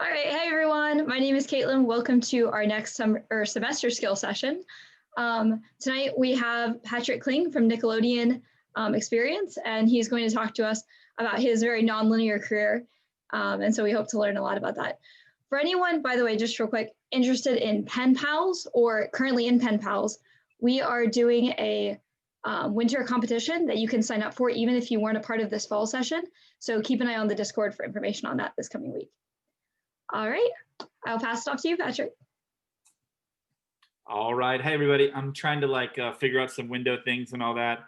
All right, hey everyone. My name is Caitlin. Welcome to our next semester skill session. Tonight we have Patrick Kling from Nickelodeon Experience, and he's going to talk to us about his very nonlinear career. And so we hope to learn a lot about that. For anyone, by the way, just real quick, interested in pen pals or currently in pen pals, we are doing a winter competition that you can sign up for even if you weren't a part of this fall session. So keep an eye on the Discord for information on that this coming week. All right, I'll pass it off to you, Patrick. All right, hey everybody. I'm trying to figure out some window things and all that.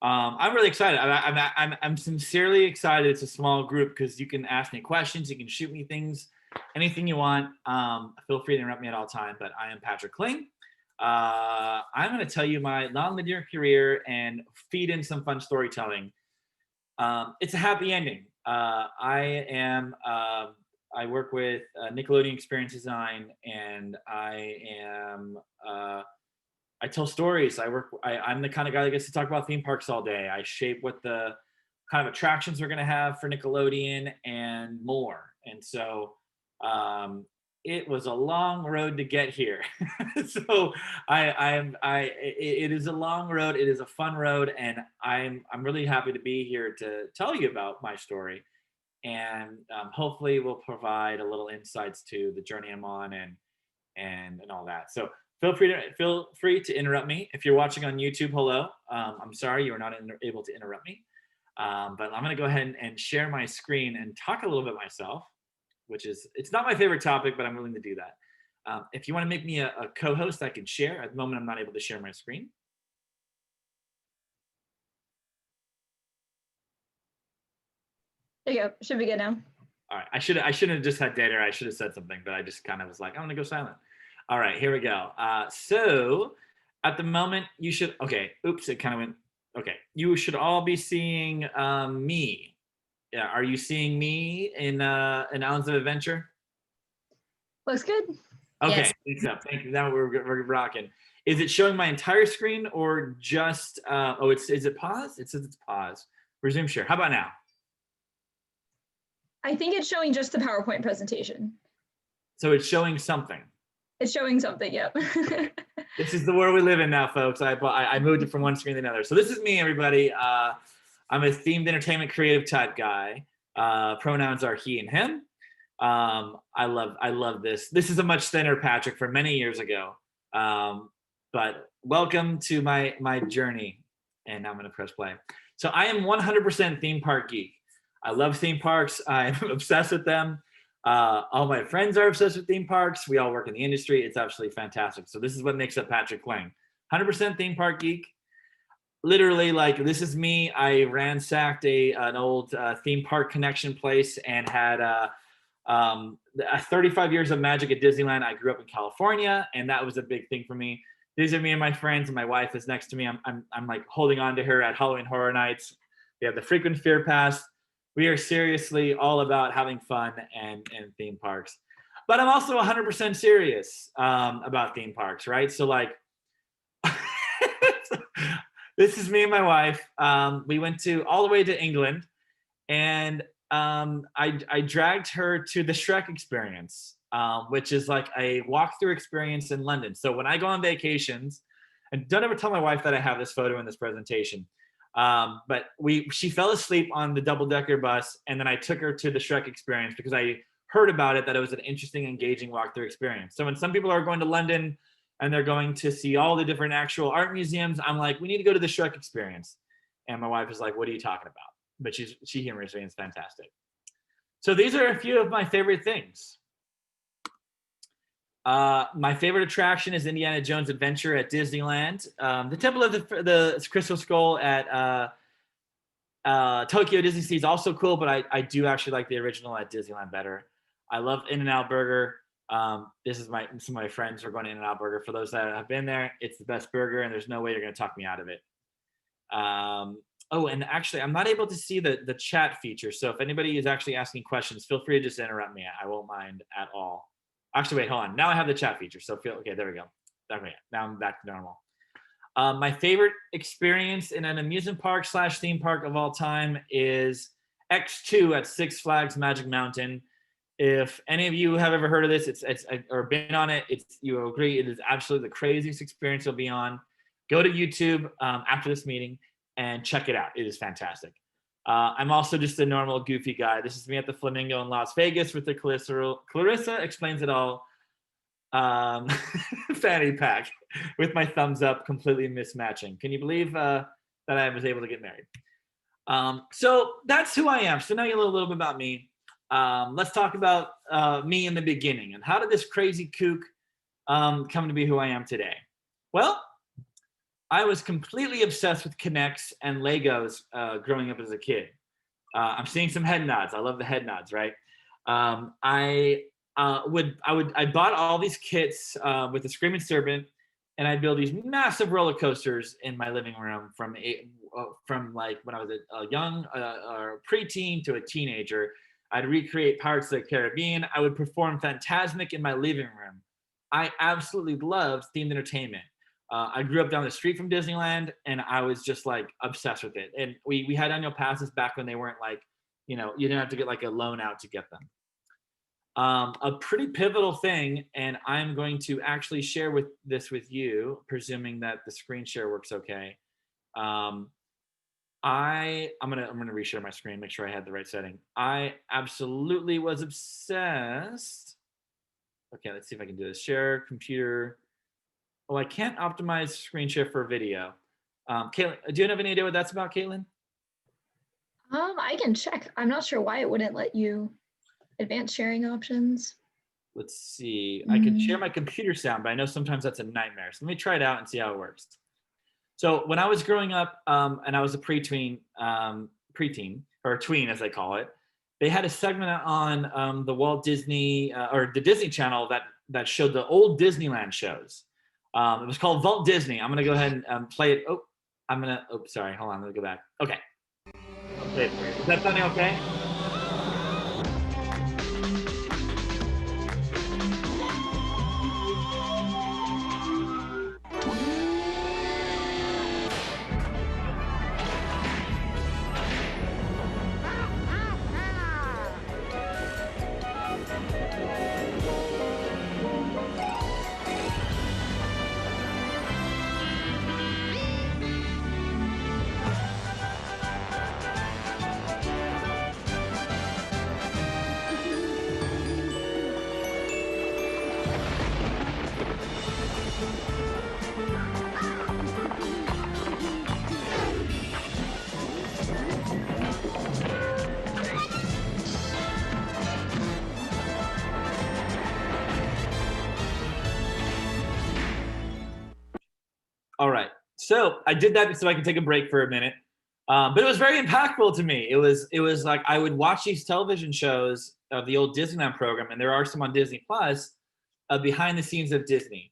I'm really excited. I'm sincerely excited. It's a small group because you can ask me questions, you can shoot me things, anything you want. Feel free to interrupt me at all time. But I am Patrick Kling. I'm going to tell you my nonlinear career and feed in some fun storytelling. It's a happy ending. I work with Nickelodeon Experience Design, and I tell stories. I'm the kind of guy that gets to talk about theme parks all day. I shape what the kind of attractions we're going to have for Nickelodeon and more. And so it was a long road to get here. So it is a long road. It is a fun road, and I'm really happy to be here to tell you about my story. And hopefully we'll provide a little insights to the journey I'm on and all that. So feel free to interrupt me. If you're watching on YouTube, hello. I'm sorry you were not able to interrupt me. But I'm going to go ahead and share my screen and talk a little bit myself, it's not my favorite topic, but I'm willing to do that. If you want to make me a co-host, I can share. At the moment, I'm not able to share my screen. There you go. Should be good now. All right. I shouldn't have just had data. I should have said something, but I just kind of was like, I'm gonna go silent. All right, here we go. So at the moment, you should. Okay. Oops, it kind of went. Okay. You should all be seeing me. Yeah. Are you seeing me in Islands of Adventure? Looks good. Okay. Yes. Thank you. Now we're rocking. Is it showing my entire screen or just? Is it pause? It says it's pause. Resume share. How about now? I think it's showing just the PowerPoint presentation. So it's showing something. It's showing something, yep. This is the world we live in now, folks. I moved it from one screen to another. So this is me, everybody. I'm a themed entertainment creative type guy. Pronouns are he and him. I love this. This is a much thinner Patrick from many years ago. But welcome to my journey. And I'm going to press play. So I am 100% theme park geek. I love theme parks. I'm obsessed with them. All my friends are obsessed with theme parks. We all work in the industry. It's absolutely fantastic. So this is what makes up Patrick Kling. 100% theme park geek. Literally, this is me. I ransacked an old theme park connection place and had 35 years of magic at Disneyland. I grew up in California, and that was a big thing for me. These are me and my friends, and my wife is next to me. I'm like holding on to her at Halloween Horror Nights. We have the frequent fear pass. We are seriously all about having fun and theme parks. But I'm also 100% serious about theme parks, right? So this is me and my wife. We went all the way to England, and I dragged her to the Shrek Experience, which is like a walkthrough experience in London. So when I go on vacations, and don't ever tell my wife that I have this photo in this presentation, but she fell asleep on the double-decker bus, and then I took her to the Shrek Experience because I heard about it, that it was an interesting, engaging walkthrough experience. So when some people are going to London and they're going to see all the different actual art museums, I'm like, we need to go to the Shrek Experience. And my wife is like, what are you talking about? But she humors me, and it's fantastic. So these are a few of my favorite things. My favorite attraction is Indiana Jones Adventure at Disneyland. The Temple of the Crystal Skull at Tokyo Disney Sea is also cool, but I do actually like the original at Disneyland better. I love In-N-Out Burger. This is some of my friends are going to In-N-Out Burger. For those that have been there, it's the best burger, and there's no way you're going to talk me out of it. Oh, and actually, I'm not able to see the chat feature. So if anybody is actually asking questions, feel free to just interrupt me. I won't mind at all. Actually, wait, hold on. Now I have the chat feature. So okay, there we go. Okay, now I'm back to normal. My favorite experience in an amusement park / theme park of all time is X2 at Six Flags Magic Mountain. If any of you have ever heard of this, it's or been on it, you agree it is absolutely the craziest experience you'll be on. Go to YouTube after this meeting and check it out. It is fantastic. I'm also just a normal goofy guy. This is me at the Flamingo in Las Vegas with the Clarissa Explains It All fanny pack with my thumbs up completely mismatching. Can you believe that I was able to get married? So that's who I am. So now you know a little bit about me. Let's talk about me in the beginning and how did this crazy kook come to be who I am today? Well, I was completely obsessed with Connects and Legos growing up as a kid. I'm seeing some head nods. I love the head nods, right? I bought all these kits with the Screaming Serpent, and I'd build these massive roller coasters in my living room from like when I was a young or preteen to a teenager. I'd recreate Pirates of the Caribbean. I would perform Fantasmic in my living room. I absolutely loved themed entertainment. I grew up down the street from Disneyland, and I was just like obsessed with it. And we had annual passes back when they weren't like, you didn't have to get like a loan out to get them. A pretty pivotal thing, and I'm going to actually share this with you, presuming that the screen share works okay. I'm gonna reshare my screen, make sure I had the right setting. I absolutely was obsessed. Okay, let's see if I can do this. Share computer. Oh, I can't optimize screen share for video. Caitlin, do you have any idea what that's about, Caitlin? I can check. I'm not sure why it wouldn't let you advanced sharing options. Let's see. I can share my computer sound, but I know sometimes that's a nightmare. So let me try it out and see how it works. So when I was growing up, and I was a preteen, or tween as they call it, they had a segment on the Walt Disney or the Disney Channel that showed the old Disneyland shows. It was called Vault Disney. I'm gonna go ahead and play it. Sorry, hold on, let me go back. Okay. I'll play it for you. Is that sounding okay? All right. So I did that so I could take a break for a minute. But it was very impactful to me. It was like I would watch these television shows of the old Disneyland program, and there are some on Disney Plus, behind the scenes of Disney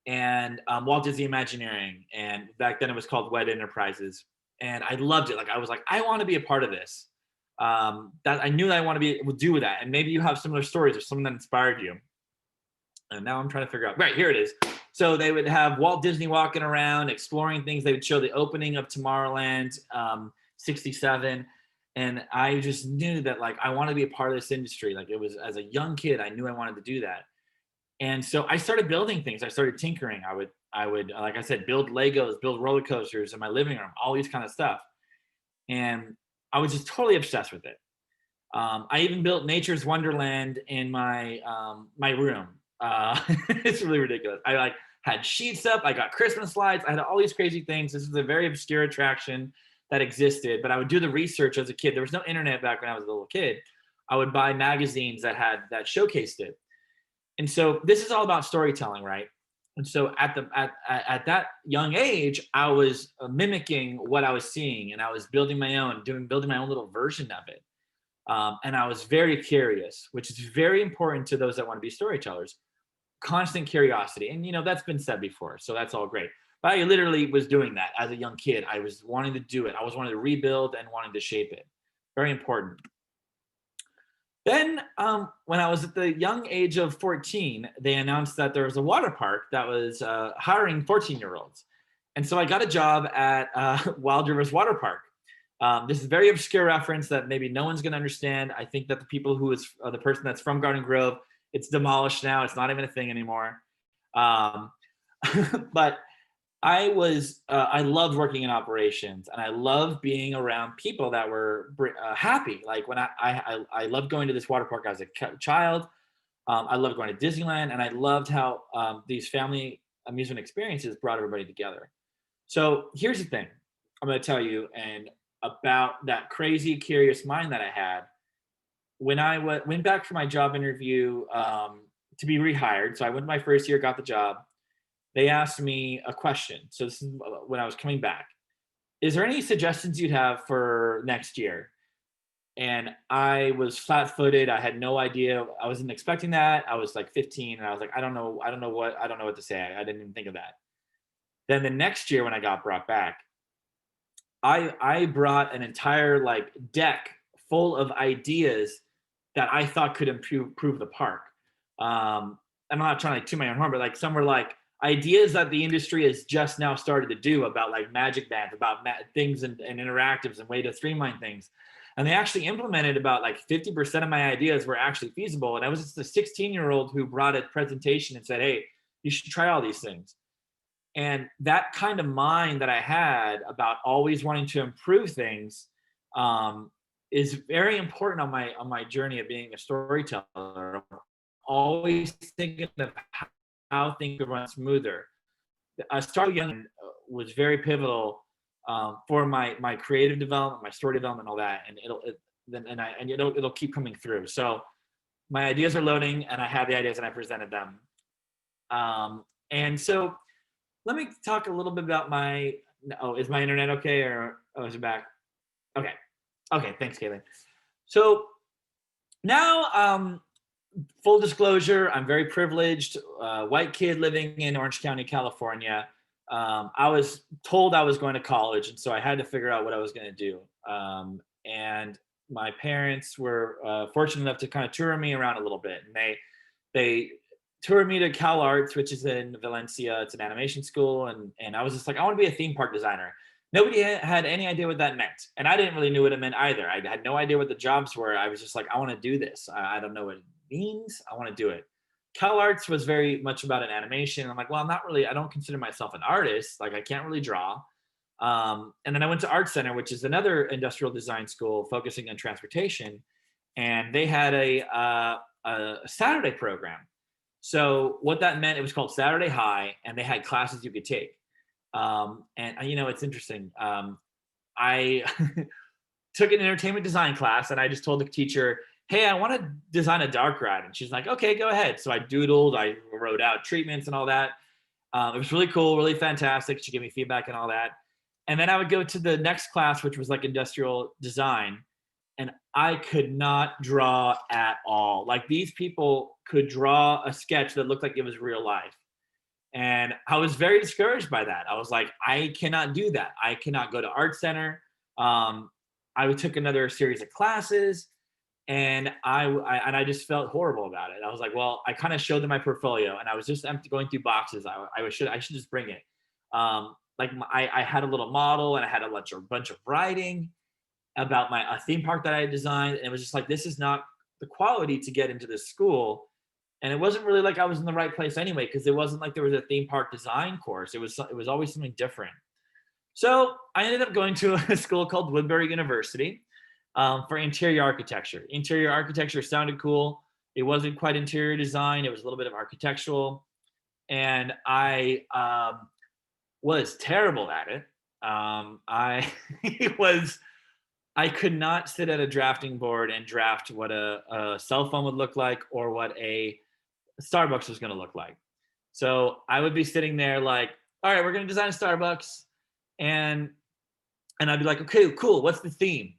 and Walt Disney Imagineering. And back then it was called Wed Enterprises. And I loved it. Like I was like, I want to be a part of this. That I knew that I want to be able to do that. And maybe you have similar stories or something that inspired you. And now I'm trying to figure out. Right, here it is. So they would have Walt Disney walking around, exploring things. They would show the opening of Tomorrowland, 67. And I just knew that like, I want to be a part of this industry. Like it was, as a young kid, I knew I wanted to do that. And so I started building things. I started tinkering. I would, like I said, build Legos, build roller coasters in my living room, all these kind of stuff. And I was just totally obsessed with it. I even built Nature's Wonderland in my my room. It's really ridiculous. I like had sheets up. I got Christmas lights. I had all these crazy things. This was a very obscure attraction that existed, but I would do the research as a kid. There was no internet back when I was a little kid. I would buy magazines that showcased it. And so this is all about storytelling, right? And so at that young age, I was mimicking what I was seeing, and I was building my own little version of it. And I was very curious, which is very important to those that want to be storytellers. Constant curiosity. And, that's been said before, so that's all great. But I literally was doing that as a young kid. I was wanting to do it. I was wanting to rebuild and wanting to shape it. Very important. Then when I was at the young age of 14, they announced that there was a water park that was hiring 14-year-olds. And so I got a job at Wild Rivers Water Park. This is a very obscure reference that maybe no one's going to understand. I think that the people who is the person that's from Garden Grove, it's demolished now. It's not even a thing anymore. Um, but I loved working in operations, and I loved being around people that were happy. Like when I loved going to this water park as a child. I loved going to Disneyland, and I loved how these family amusement experiences brought everybody together. So here's the thing I'm going to tell you, and about that crazy, curious mind that I had when I went back for my job interview to be rehired. So I went my first year, got the job. They asked me a question. So this is when I was coming back. Is there any suggestions you'd have for next year? And I was flat-footed. I had no idea. I wasn't expecting that. I was like 15, and I was like, I don't know what to say. I didn't even think of that. Then the next year when I got brought back, I brought an entire like deck full of ideas that I thought could improve the park. I'm not trying to toot my own horn, but like some were like ideas that the industry has just now started to do about like magic bands, about things and interactives and way to streamline things. And they actually implemented about like 50% of my ideas were actually feasible. And I was just a 16-year-old who brought a presentation and said, hey, you should try all these things. And that kind of mind that I had about always wanting to improve things is very important on my journey of being a storyteller. Always thinking of how things could run smoother. Starting young was very pivotal for my creative development, my story development, all that, and it'll keep coming through. So my ideas are loading, and I have the ideas, and I presented them. And so let me talk a little bit about my. Oh, is my internet okay, or is it back? Okay, thanks, Caitlin. So now, full disclosure, I'm very privileged, white kid living in Orange County, California. I was told I was going to college, and so I had to figure out what I was going to do. And my parents were fortunate enough to kind of tour me around a little bit, and they toured me to Cal Arts, which is in Valencia. It's an animation school, and I was just like, I want to be a theme park designer. Nobody had any idea what that meant, and I didn't really know what it meant either. I had no idea what the jobs were. I was just like, I want to do this. I don't know what it means. I want to do it. Cal Arts was very much about an animation. I'm like, well, I don't consider myself an artist. Like, I can't really draw. And then I went to Art Center, which is another industrial design school focusing on transportation, and they had a Saturday program. So what that meant, it was called Saturday High, and they had classes you could take. And it's interesting. I took an entertainment design class, and I just told the teacher, hey, I want to design a dark ride. And she's like, okay, go ahead. So I doodled, I wrote out treatments and all that. It was really cool, really fantastic. She gave me feedback and all that. And then I would go to the next class, which was like industrial design. And I could not draw at all. Like, these people could draw a sketch that looked like it was real life. And I was very discouraged by that. I was like, I cannot do that. I cannot go to Art Center. I took another series of classes, and I just felt horrible about it. I was like, well, I kind of showed them my portfolio, and I was just going through boxes. I should just bring it. I had a little model, and I had a bunch of writing about a theme park that I had designed, and it was just like, this is not the quality to get into this school. And it wasn't really like I was in the right place anyway, because it wasn't like there was a theme park design course. It was always something different. So I ended up going to a school called Woodbury University for interior architecture. Interior architecture sounded cool. It wasn't quite interior design. It was a little bit of architectural. And I was terrible at it. I could not sit at a drafting board and draft what a cell phone would look like, or what a Starbucks was going to look like. So I would be sitting there like, all right, we're going to design a Starbucks. And I'd be like, okay, cool. What's the theme?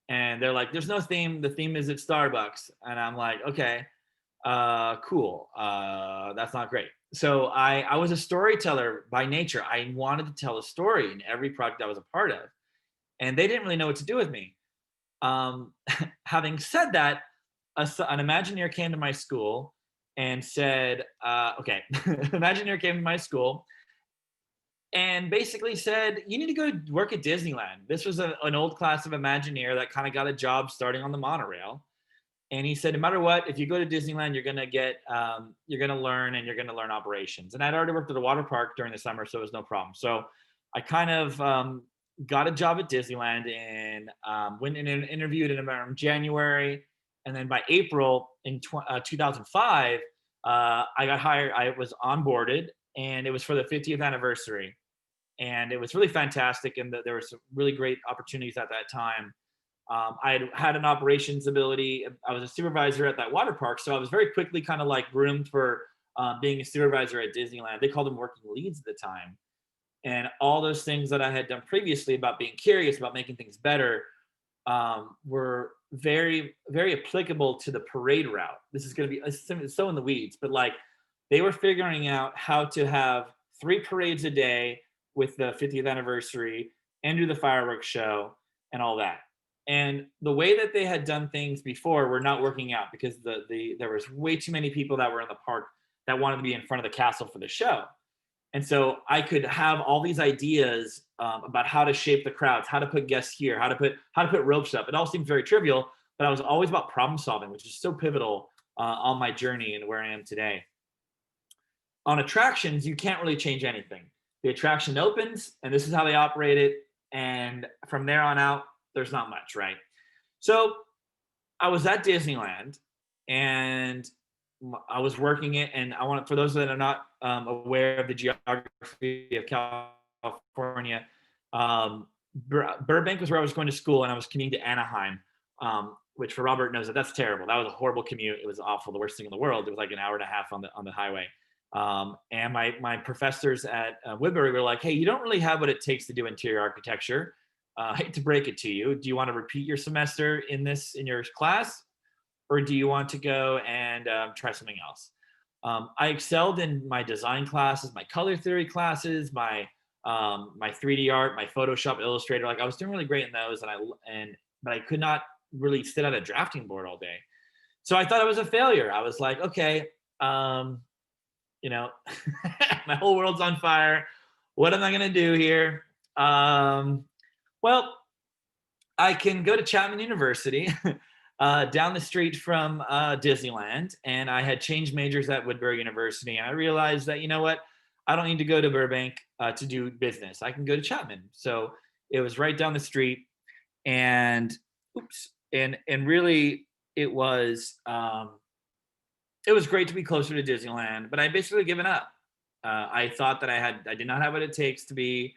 And they're like, there's no theme. The theme is at Starbucks. And I'm like, okay, cool. That's not great. So I was a storyteller by nature. I wanted to tell a story in every project I was a part of. And they didn't really know what to do with me. Having said that, an Imagineer came to my school and said, okay, Imagineer came to my school and basically said, you need to go work at Disneyland. This was an old class of Imagineer that kind of got a job starting on the monorail. And he said, no matter what, if you go to Disneyland, you're gonna learn, and you're gonna learn operations. And I'd already worked at a water park during the summer, so it was no problem. So I kind of got a job at Disneyland, and went in and interviewed in around January, and then by April in 2005, I got hired. I was onboarded, and it was for the 50th anniversary, and it was really fantastic. And there were some really great opportunities at that time. I had an operations ability. I was a supervisor at that water park, so I was very quickly kind of like groomed for being a supervisor at Disneyland. They called them working leads at the time, and all those things that I had done previously about being curious about making things better were very, very applicable to the parade route. This is going to be it's so in the weeds, but like they were figuring out how to have 3 parades a day with the 50th anniversary and do the fireworks show and all that. And the way that they had done things before were not working out because there was way too many people that were in the park that wanted to be in front of the castle for the show. And so I could have all these ideas about how to shape the crowds, how to put guests here, how to put ropes up. It all seems very trivial, but I was always about problem solving, which is so pivotal on my journey and where I am today. On attractions, you can't really change anything. The attraction opens, and this is how they operate it. And from there on out, there's not much, right? So I was at Disneyland, and I was working it. And I want, for those that are not aware of the geography of California, Burbank was where I was going to school, and I was commuting to Anaheim, which for Robert knows that's terrible. That was a horrible commute. It was awful, the worst thing in the world. It was like an hour and a half on the highway. And my professors at Woodbury were like, hey, you don't really have what it takes to do interior architecture. I hate to break it to you. Do you want to repeat your semester in your class, or do you want to go and try something else? I excelled in my design classes, my color theory classes, my 3D art, my Photoshop, Illustrator. Like I was doing really great in those, but I could not really sit at a drafting board all day. So I thought I was a failure. I was like, okay, my whole world's on fire. What am I gonna do here? Well, I can go to Chapman University down the street from Disneyland, and I had changed majors at Woodbury University, and I realized that, you know what, I don't need to go to Burbank to do business. I can go to Chapman. So it was right down the street, and really it was great to be closer to Disneyland, but I basically given up. I thought that I did not have what it takes to be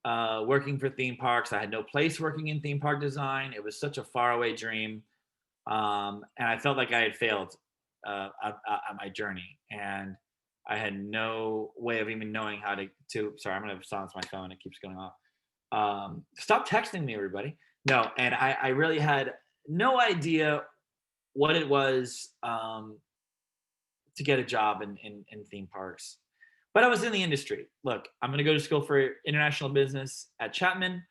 working for theme parks. I had no place working in theme park design. It was such a faraway dream. And I felt like I had failed at my journey. And I had no way of even knowing how to sorry, I'm going to silence my phone. It keeps going off. Stop texting me, everybody. No, and I really had no idea what it was to get a job in theme parks. But I was in the industry. Look, I'm going to go to school for international business at Chapman.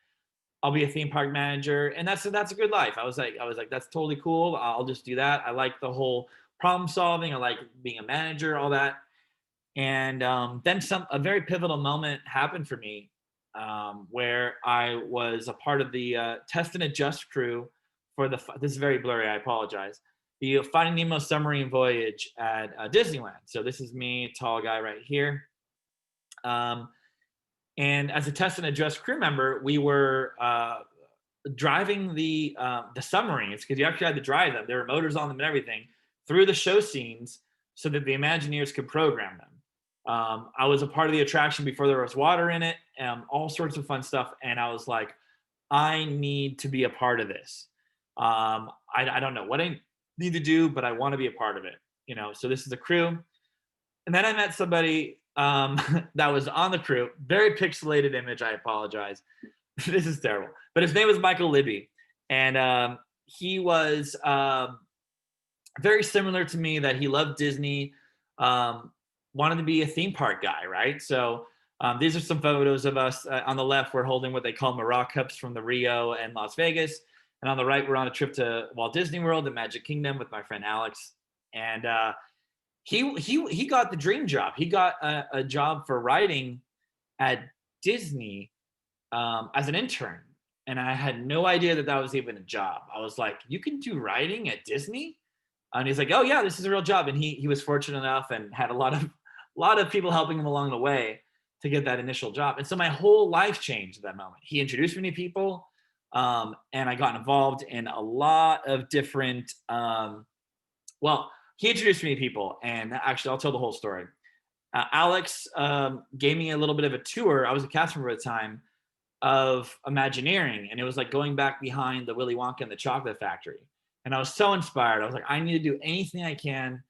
I'll be a theme park manager, and that's a good life. I was like, that's totally cool. I'll just do that. I like the whole problem solving. I like being a manager, all that. And then a very pivotal moment happened for me where I was a part of the test and adjust crew for this is very blurry. I apologize. The Finding Nemo submarine voyage at Disneyland. So this is me, tall guy right here. And as a test and adjust crew member, we were driving the submarines, because you actually had to drive them. There were motors on them and everything, through the show scenes so that the Imagineers could program them. I was a part of the attraction before there was water in it, all sorts of fun stuff. And I was like, I need to be a part of this. I don't know what I need to do, but I want to be a part of it. So this is a crew. And then I met somebody that was on the crew. Very pixelated image. I apologize. This is terrible. But his name was Michael Libby. And he was very similar to me, that he loved Disney, wanted to be a theme park guy, right? So these are some photos of us. On the left, we're holding what they call Marat Cups from the Rio and Las Vegas. And on the right, we're on a trip to Walt Disney World, the Magic Kingdom, with my friend Alex. And he got the dream job. He got a job for writing at Disney as an intern. And I had no idea that that was even a job. I was like, you can do writing at Disney? And he's like, oh yeah, this is a real job. And he was fortunate enough and had a lot of people helping him along the way to get that initial job. And so my whole life changed at that moment. He introduced me to people, and I got involved in a lot of different, well, he introduced me to people, and actually I'll tell the whole story. Alex gave me a little bit of a tour. I was a cast member at the time of Imagineering, and it was like going back behind the Willy Wonka and the Chocolate Factory. And I was so inspired. I was like, I need to do anything I can.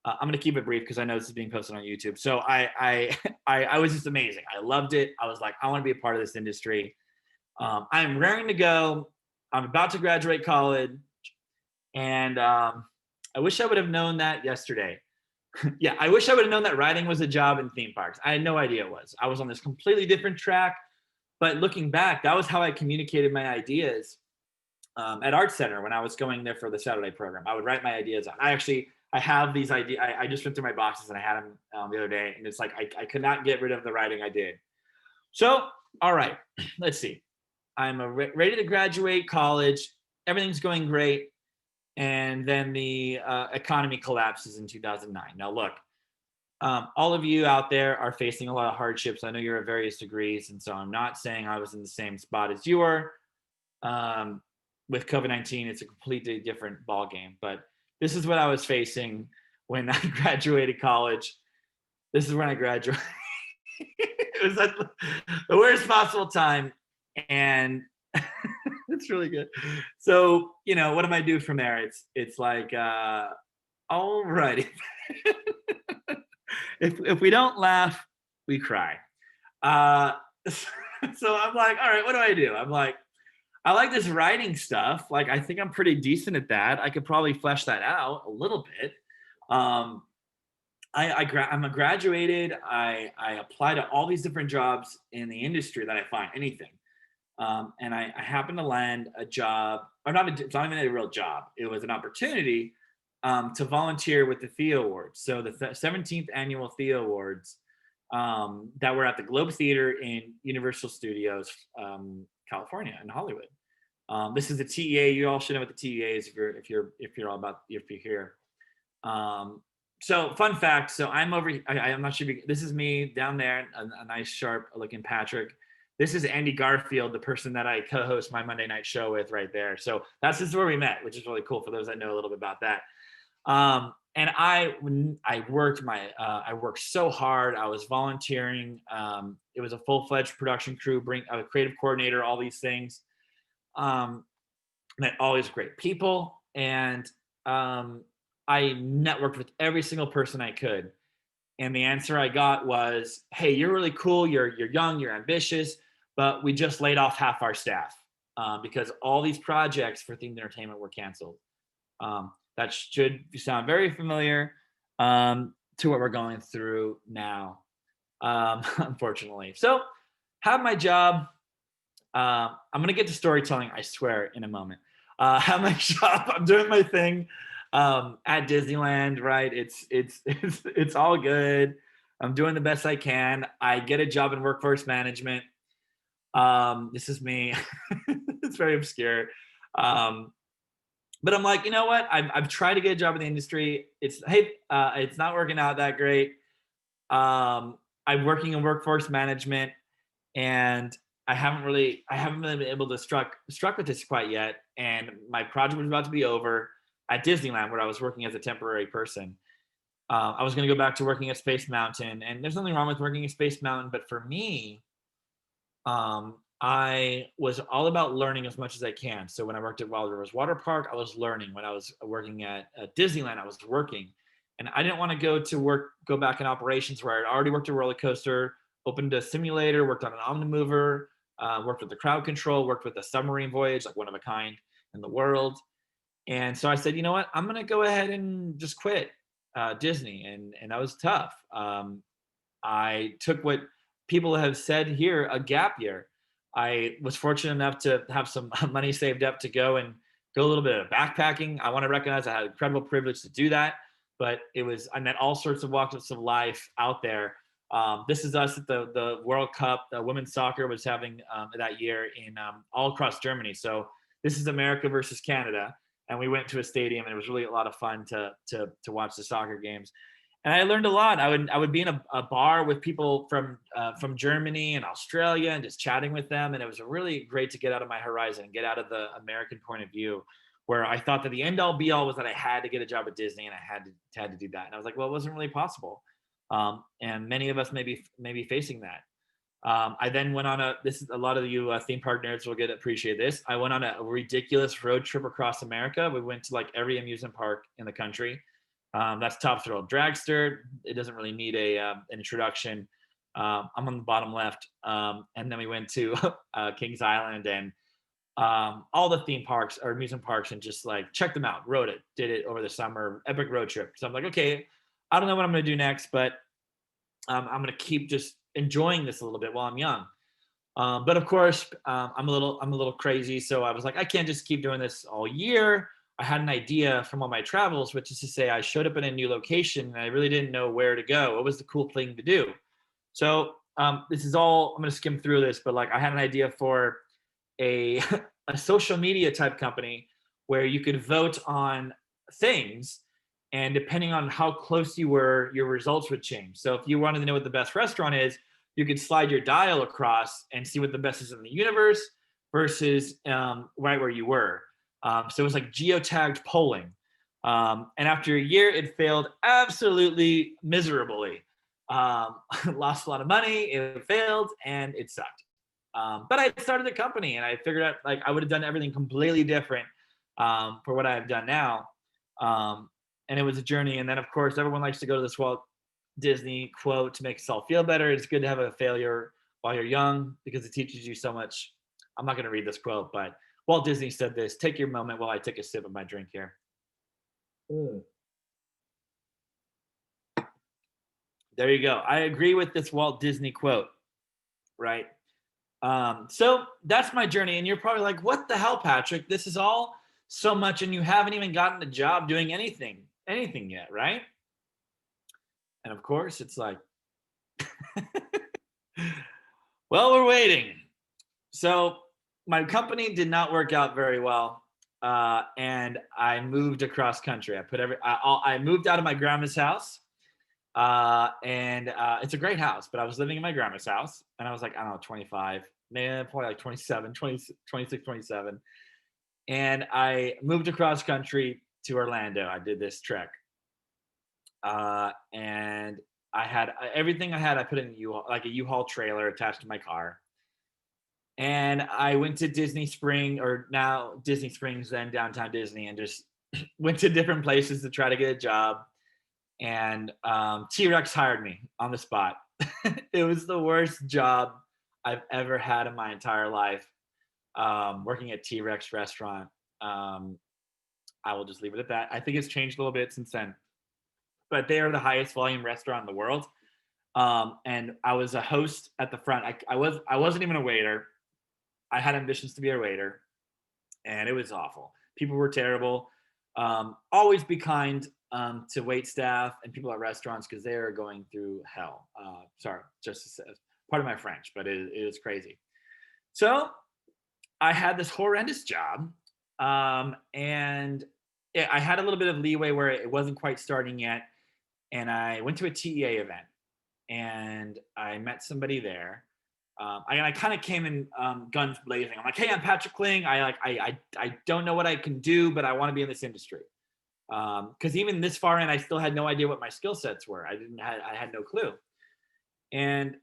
I'm going to keep it brief because I know this is being posted on YouTube. So I was just amazing. I loved it. I was like, I want to be a part of this industry. I'm raring to go. I'm about to graduate college, and I wish I would have known that yesterday. Yeah, I wish I would have known that writing was a job in theme parks. I had no idea it was. I was on this completely different track. But looking back, that was how I communicated my ideas at Art Center when I was going there for the Saturday program. I would write my ideas. I have these ideas. I just went through my boxes and I had them the other day. And it's like, I could not get rid of the writing I did. So, all right, let's see. I'm ready to graduate college. Everything's going great. And then the economy collapses in 2009. Now, look, all of you out there are facing a lot of hardships. I know you're at various degrees. And so I'm not saying I was in the same spot as you were. With COVID-19, it's a completely different ballgame. But this is what I was facing when I graduated college. This is when I graduated. It was like the worst possible time. And it's really good. So, what do I do from there? It's like, all righty. If we don't laugh, we cry. So I'm like, all right, what do I do? I'm like, I like this writing stuff. Like, I think I'm pretty decent at that. I could probably flesh that out a little bit. I'm a graduated. I apply to all these different jobs in the industry that I find, anything. And I happened to land a job, or it's not even a real job. It was an opportunity to volunteer with the Thea Awards. So the 17th annual Thea Awards that were at the Globe Theater in Universal Studios, California, in Hollywood. This is the TEA. You all should know what the TEA is if you're here. So fun fact. So I'm over. I'm not sure. This is me down there, a nice sharp looking Patrick. This is Andy Garfield, the person that I co-host my Monday night show with right there. So this is where we met, which is really cool for those that know a little bit about that. And I worked so hard. I was volunteering. It was a full-fledged production crew, a creative coordinator, all these things. Met all these great people, and I networked with every single person I could. And the answer I got was, hey, you're really cool. You're young, you're ambitious, but we just laid off half our staff because all these projects for themed entertainment were canceled. That should sound very familiar to what we're going through now, unfortunately. So have my job. I'm going to get to storytelling, I swear, in a moment. Have my job. I'm doing my thing at Disneyland, right? It's all good. I'm doing the best I can. I get a job in workforce management. This is me. It's very obscure. But I'm like, you know what? I've tried to get a job in the industry. It's not working out that great. I'm working in workforce management, and I haven't really been able to struck with this quite yet. And my project was about to be over at Disneyland, where I was working as a temporary person. I was going to go back to working at Space Mountain, and there's nothing wrong with working at Space Mountain, but for me, I was all about learning as much as I can. So when I worked at Wild Rivers Water Park, I was learning. When I was working at Disneyland, I was working. And I didn't want to go back in operations where I'd already worked a roller coaster, opened a simulator, worked on an Omnimover, worked with the crowd control, worked with a submarine voyage, like one of a kind in the world. And so I said, you know what, I'm going to go ahead and just quit Disney. And that was tough. I took what people have said here, a gap year. I was fortunate enough to have some money saved up to go a little bit of backpacking. I want to recognize I had incredible privilege to do that, but I met all sorts of walks of life out there. This is us at the World Cup. Women's soccer was having that year in all across Germany. So this is America versus Canada, and we went to a stadium, and it was really a lot of fun to watch the soccer games. And I learned a lot. I would be in a bar with people from Germany and Australia, and just chatting with them. And it was really great to get out of my horizon, get out of the American point of view, where I thought that the end all be all was that I had to get a job at Disney, and I had to do that. And I was like, well, it wasn't really possible. And many of us may be facing that. I then went on a lot of you theme park nerds will appreciate this. I went on a ridiculous road trip across America. We went to like every amusement park in the country. That's Top Thrill Dragster. It doesn't really need an introduction. I'm on the bottom left. And then we went to Kings Island and all the theme parks or amusement parks, and just like checked them out, rode it, did it over the summer, epic road trip. So I'm like, okay, I don't know what I'm going to do next, but I'm going to keep just enjoying this a little bit while I'm young. But of course, I'm a little crazy. So I was like, I can't just keep doing this all year. I had an idea from all my travels, which is to say I showed up in a new location and I really didn't know where to go. What was the cool thing to do? So this is all, I'm going to skim through this, but like I had an idea for a social media type company where you could vote on things, and depending on how close you were, your results would change. So if you wanted to know what the best restaurant is, you could slide your dial across and see what the best is in the universe versus right where you were. So it was like geotagged polling. And after a year, it failed absolutely miserably. Lost a lot of money, it failed, and it sucked. But I started the company, and I figured out like I would have done everything completely different for what I've done now. And it was a journey. And then, of course, everyone likes to go to this Walt Disney quote to make us all feel better. It's good to have a failure while you're young because it teaches you so much. I'm not going to read this quote, but Walt Disney said this: "Take your moment while I take a sip of my drink here." There you go. I agree with this Walt Disney quote, right? So that's my journey. And you're probably like, what the hell, Patrick? This is all so much, and you haven't even gotten a job doing anything yet, right? And of course, it's like, well, we're waiting. So my company did not work out very well, and I moved across country. I moved out of my grandma's house, and it's a great house, but I was living in my grandma's house, and I was like, I don't know, 25, man, probably like 27, 20, 26, 27. And I moved across country to Orlando. I did this trek. And I had everything I had, I put in a U-Haul trailer attached to my car. And I went to Disney Springs, then downtown Disney, and just went to different places to try to get a job. And T-Rex hired me on the spot. It was the worst job I've ever had in my entire life. Working at T-Rex restaurant. I will just leave it at that. I think it's changed a little bit since then, but they are the highest volume restaurant in the world. And I was a host at the front. I wasn't even a waiter. I had ambitions to be a waiter, and it was awful. People were terrible. Always be kind to wait staff and people at restaurants because they are going through hell. Sorry, just part of my French, but it is crazy. So I had this horrendous job, and I had a little bit of leeway where it wasn't quite starting yet. And I went to a TEA event, and I met somebody there. I kind of came in guns blazing. I'm like, hey, I'm Patrick Kling. I don't know what I can do, but I want to be in this industry. Because even this far in, I still had no idea what my skill sets were. I had no clue. And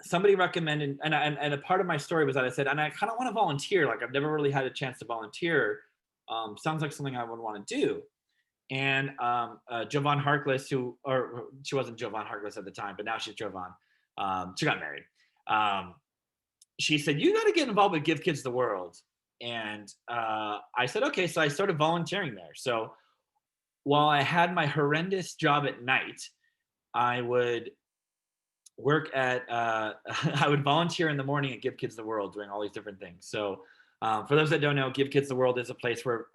somebody recommended, and a part of my story was that I said, and I kind of want to volunteer. Like I've never really had a chance to volunteer. Sounds like something I would want to do. And Jovan Harkless, she wasn't Jovan Harkless at the time, but now she's Jovan. She got married. She said, you got to get involved with Give Kids the World. And I said, okay. So I started volunteering there. So while I had my horrendous job at night, I would work at, I would volunteer in the morning at Give Kids the World doing all these different things. So for those that don't know, Give Kids the World is a place where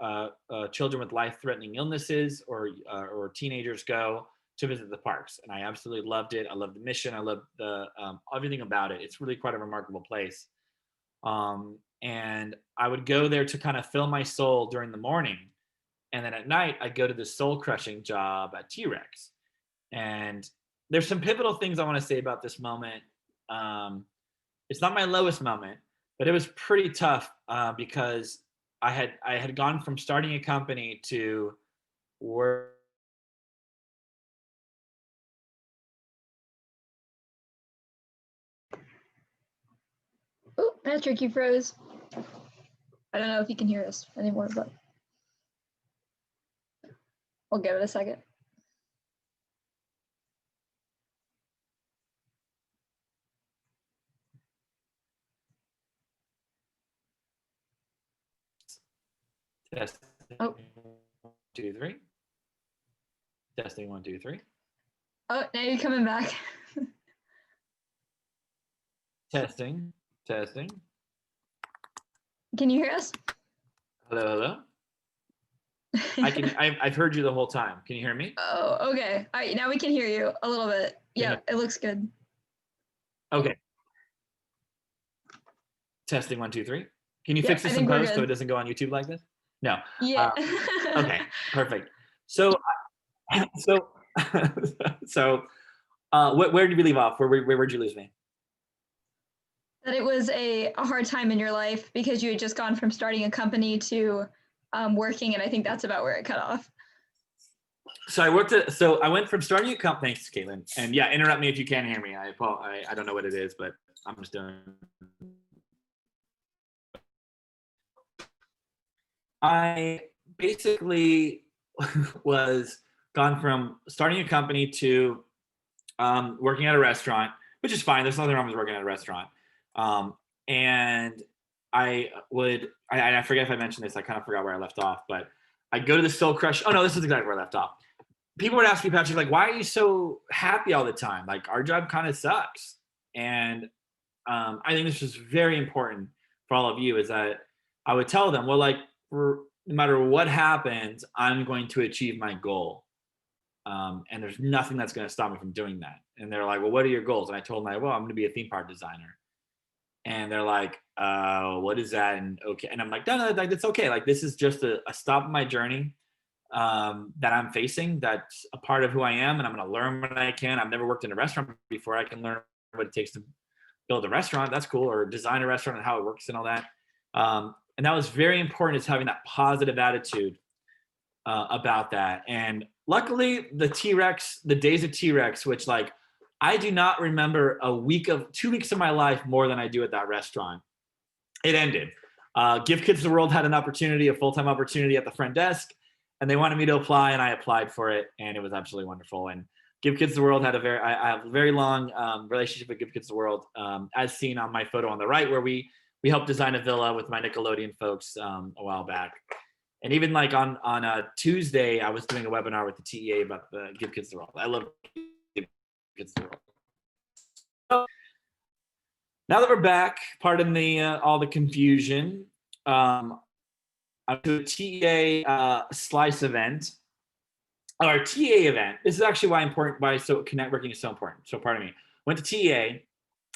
children with life-threatening illnesses or teenagers go to visit the parks, and I absolutely loved it. I loved the mission. I loved the everything about it. It's really quite a remarkable place. And I would go there to kind of fill my soul during the morning, and then at night I'd go to this soul crushing job at T-Rex. And there's some pivotal things I want to say about this moment. It's not my lowest moment, but it was pretty tough because I had gone from starting a company to work. Oh, Patrick, you froze. I don't know if you can hear us anymore, but we'll give it a second. Testing. Oh. 1, 2, 3. Testing 1, 2, 3. Oh, now you're coming back. Testing. Can you hear us? Hello. I've heard you the whole time. Can you hear me? Oh, okay. All right, now we can hear you a little bit. Yeah, it looks good. Okay. Testing 1, 2, 3. Can you fix this in post so it doesn't go on YouTube like this? No. Yeah. Okay, perfect. So where did we leave off? Where'd you lose me? That it was a hard time in your life because you had just gone from starting a company to working, and I think that's about where it cut off. So I went from starting a company. Thanks, Caitlin. And yeah, interrupt me if you can't hear me. I don't know what it is, but I'm just doing. I basically was gone from starting a company to working at a restaurant, which is fine. There's nothing wrong with working at a restaurant. And I forget if I mentioned this. I kind of forgot where I left off, but I'd go to the Soul Crush. Oh no, this is exactly where I left off. People would ask me, Patrick, like, why are you so happy all the time? Like, our job kind of sucks. And I think this was very important for all of you, is that I would tell them, well, like, no matter what happens, I'm going to achieve my goal. And there's nothing that's going to stop me from doing that. And they're like, well, what are your goals? And I told them, well, I'm going to be a theme park designer. And they're like, what is that? And okay. And I'm like, no, that's okay. Like, this is just a stop in my journey that I'm facing. That's a part of who I am. And I'm going to learn what I can. I've never worked in a restaurant before. I can learn what it takes to build a restaurant. That's cool. Or design a restaurant and how it works and all that. And that was very important, is having that positive attitude about that. And luckily the days of T-Rex, which, like, I do not remember 2 weeks of my life more than I do at that restaurant. It ended. Give Kids the World had a full-time opportunity at the front desk, and they wanted me to apply, and I applied for it, and it was absolutely wonderful. And Give Kids the World I have a very long relationship with Give Kids the World, as seen on my photo on the right, where we helped design a villa with my Nickelodeon folks a while back. And even like on a Tuesday, I was doing a webinar with the TEA about the Give Kids the World. I love Give Kids the World. So, now that we're back, pardon all the confusion. I'm to a TEA slice event. Our TEA event. This is actually why networking is so important. So pardon me. Went to TEA,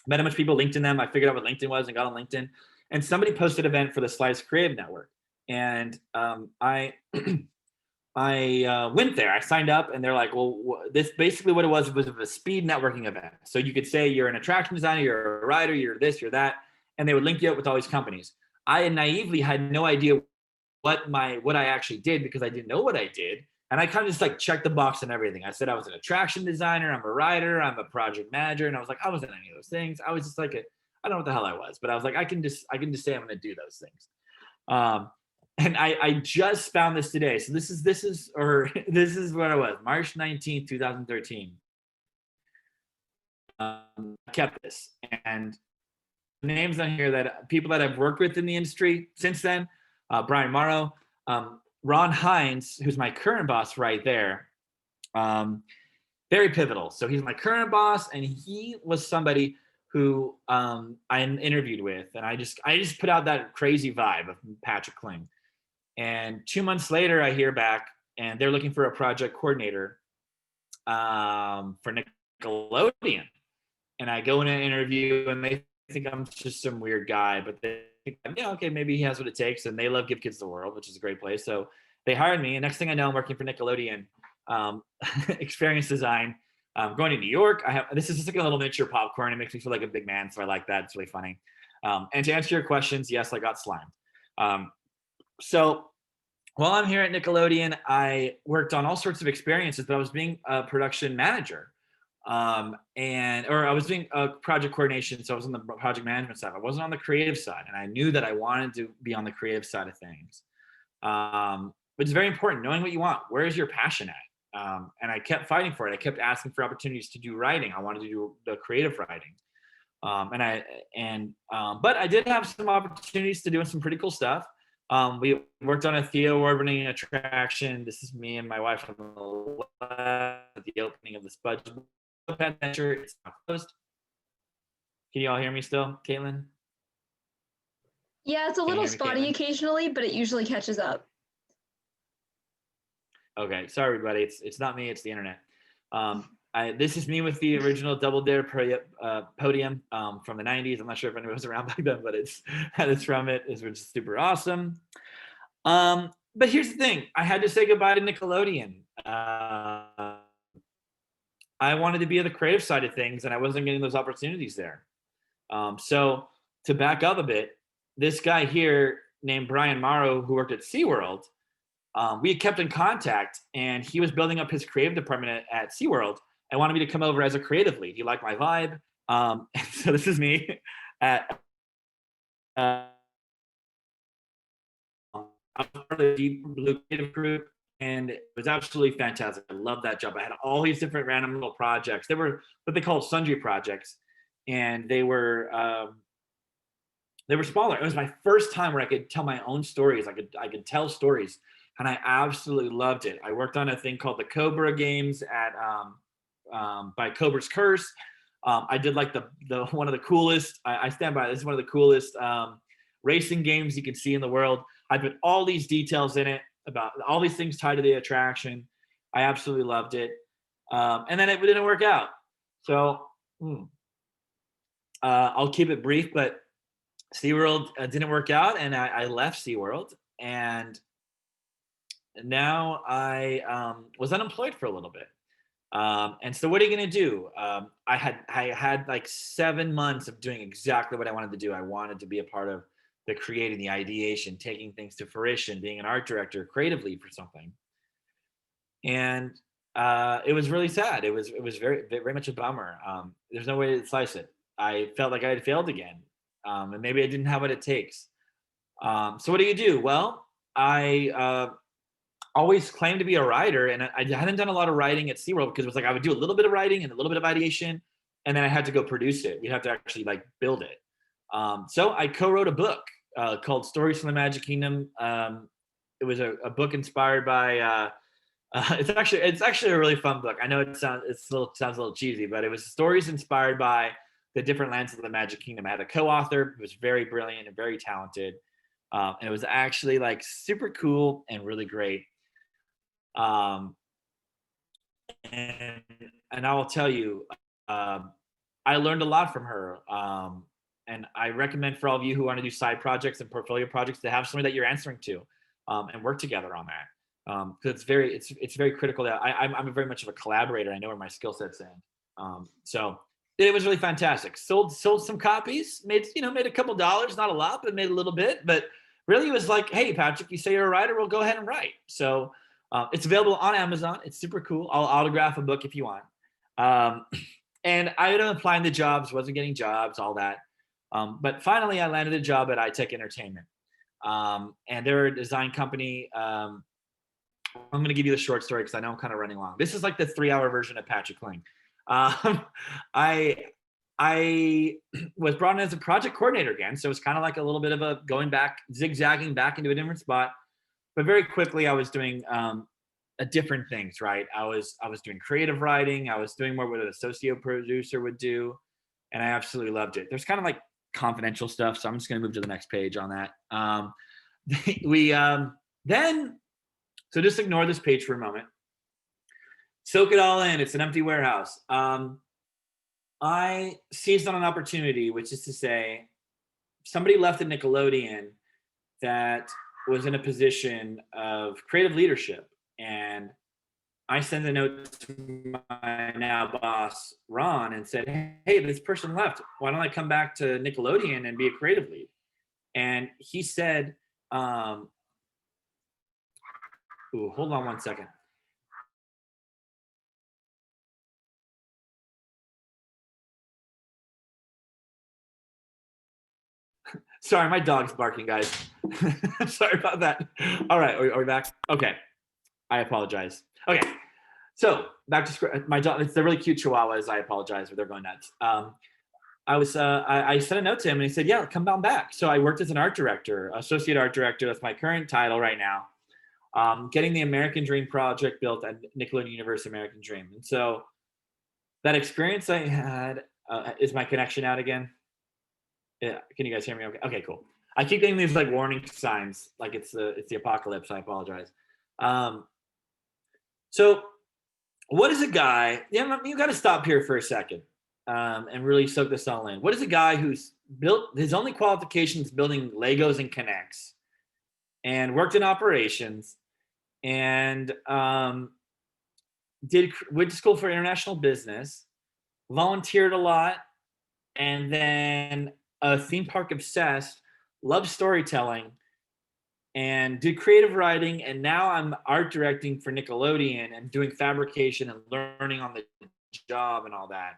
met a bunch of people, LinkedIn them. I figured out what LinkedIn was and got on LinkedIn. And somebody posted an event for the Slice Creative Network. And I went there. I signed up, and they're like, well, this basically what it was a speed networking event. So you could say you're an attraction designer, you're a writer, you're this, you're that, and they would link you up with all these companies. I naively had no idea what I actually did, because I didn't know what I did. And I kind of just like checked the box and everything. I said I was an attraction designer, I'm a writer, I'm a project manager, and I was like, I wasn't any of those things. I was just like I don't know what the hell I was, but I was like, I can just say I'm going to do those things. And I just found this today. So this is what I was, March 19th, 2013. I kept this, and names on here that people that I've worked with in the industry since then: Brian Morrow, Ron Hines, who's my current boss right there. Very pivotal. So he's my current boss, and he was somebody who I interviewed with, and I just put out that crazy vibe of Patrick Kling. And 2 months later, I hear back, and they're looking for a project coordinator. for Nickelodeon. And I go in an interview and they think I'm just some weird guy, but they think, yeah, okay, maybe he has what it takes. And they love Give Kids the World, which is a great place. So they hired me. And next thing I know, I'm working for Nickelodeon Experience Design. Going to New York. This is just like a little miniature popcorn. It makes me feel like a big man. So I like that. It's really funny. And to answer your questions, yes, I got slimed. So while I'm here at Nickelodeon, I worked on all sorts of experiences, but I was being a production manager. Or I was doing project coordination. So I was on the project management side. I wasn't on the creative side. And I knew that I wanted to be on the creative side of things. But it's very important, knowing what you want. Where is your passion at? And I kept fighting for it. I kept asking for opportunities to do writing. I wanted to do the creative writing. But I did have some opportunities to doing some pretty cool stuff. We worked on a Theo Award-winning attraction. This is me and my wife on the left at the opening of the SpongeBob adventure. It's not closed. Can you all hear me still, Caitlin? Yeah, it's a little spotty occasionally, but it usually catches up. Okay, sorry everybody. It's not me. It's the internet. This is me with the original Double Dare podium from the 90s. I'm not sure if anyone was around back then, but it's from it, which is super awesome. But here's the thing. I had to say goodbye to Nickelodeon. I wanted to be on the creative side of things, and I wasn't getting those opportunities there. So to back up a bit, this guy here named Brian Morrow, who worked at SeaWorld, we had kept in contact, and he was building up his creative department at SeaWorld and wanted me to come over as a creative lead. He liked my vibe. So this is me at I was part of the Deep Blue creative group, and it was absolutely fantastic. I loved that job. I had all these different random little projects. They were what they called sundry projects, and they were smaller. It was my first time where I could tell my own stories. I could tell stories, and I absolutely loved it. I worked on a thing called the Cobra games at by Cobra's Curse. I did like the one of the coolest. I stand by this is one of the coolest racing games you can see in the world. I put all these details in it about all these things tied to the attraction. I absolutely loved it, and then it didn't work out. So I'll keep it brief, but SeaWorld didn't work out, and I left SeaWorld, and now I was unemployed for a little bit. And so what are you going to do? I had like 7 months of doing exactly what I wanted to do. I wanted to be a part of the creating, the ideation, taking things to fruition, being an art director, creative lead for something. And it was really sad. It was very, very much a bummer. There's no way to slice it. I felt like I had failed again. And maybe I didn't have what it takes. So what do you do? Well, I always claimed to be a writer, and I hadn't done a lot of writing at SeaWorld because it was like I would do a little bit of writing and a little bit of ideation, and then I had to go produce it. We'd have to actually like build it. So I co-wrote a book called Stories from the Magic Kingdom. It was a book inspired by it's actually a really fun book. I know it sounds a little cheesy, but it was stories inspired by the different lands of the Magic Kingdom. I had a co-author who was very brilliant and very talented. And it was actually like super cool and really great. And I will tell you, I learned a lot from her. And I recommend for all of you who want to do side projects and portfolio projects to have somebody that you're answering to, and work together on that. Because it's very critical that I'm very much of a collaborator. I know where my skill set's in. So it was really fantastic. Sold some copies, made a couple dollars, not a lot, but made a little bit. But really, it was like, hey, Patrick, you say you're a writer, well, go ahead and write. So it's available on Amazon. It's super cool. I'll autograph a book if you want. And I ended up applying the jobs, wasn't getting jobs, all that. But finally, I landed a job at iTech Entertainment. And they're a design company. I'm going to give you the short story because I know I'm kind of running long. This is like the 3-hour version of Patrick Kling. I was brought in as a project coordinator again. So it's kind of like a little bit of a zigzagging back into a different spot. But very quickly, I was doing different things, right? I was doing creative writing. I was doing more what an associate producer would do. And I absolutely loved it. There's kind of like confidential stuff. So I'm just going to move to the next page on that. So just ignore this page for a moment. soak it all in. It's an empty warehouse. I seized on an opportunity, which is to say, somebody left at Nickelodeon that was in a position of creative leadership. And I sent a note to my now boss, Ron, and said, hey, this person left. Why don't I come back to Nickelodeon and be a creative lead? And he said, ooh, hold on one second. Sorry, my dog's barking, guys. Sorry about that. All right, are we back? Okay, I apologize. Okay, so back to my dog. It's the really cute Chihuahuas. I apologize, but they're going nuts. I sent a note to him and he said, yeah, come on back. So I worked as an art director, associate art director. That's my current title right now. Getting the American Dream project built at Nickelodeon Universe American Dream. And so that experience I had, is my connection out again? Yeah, can you guys hear me? Okay. Okay, cool. I keep getting these like warning signs, like it's the apocalypse. I apologize. So, what is a guy? Yeah, you got to stop here for a second and really soak this all in. What is a guy who's built his only qualifications building Legos and Connects, and worked in operations, and went to school for international business, volunteered a lot, and then a theme park obsessed, loved storytelling, and did creative writing. And now I'm art directing for Nickelodeon and doing fabrication and learning on the job and all that.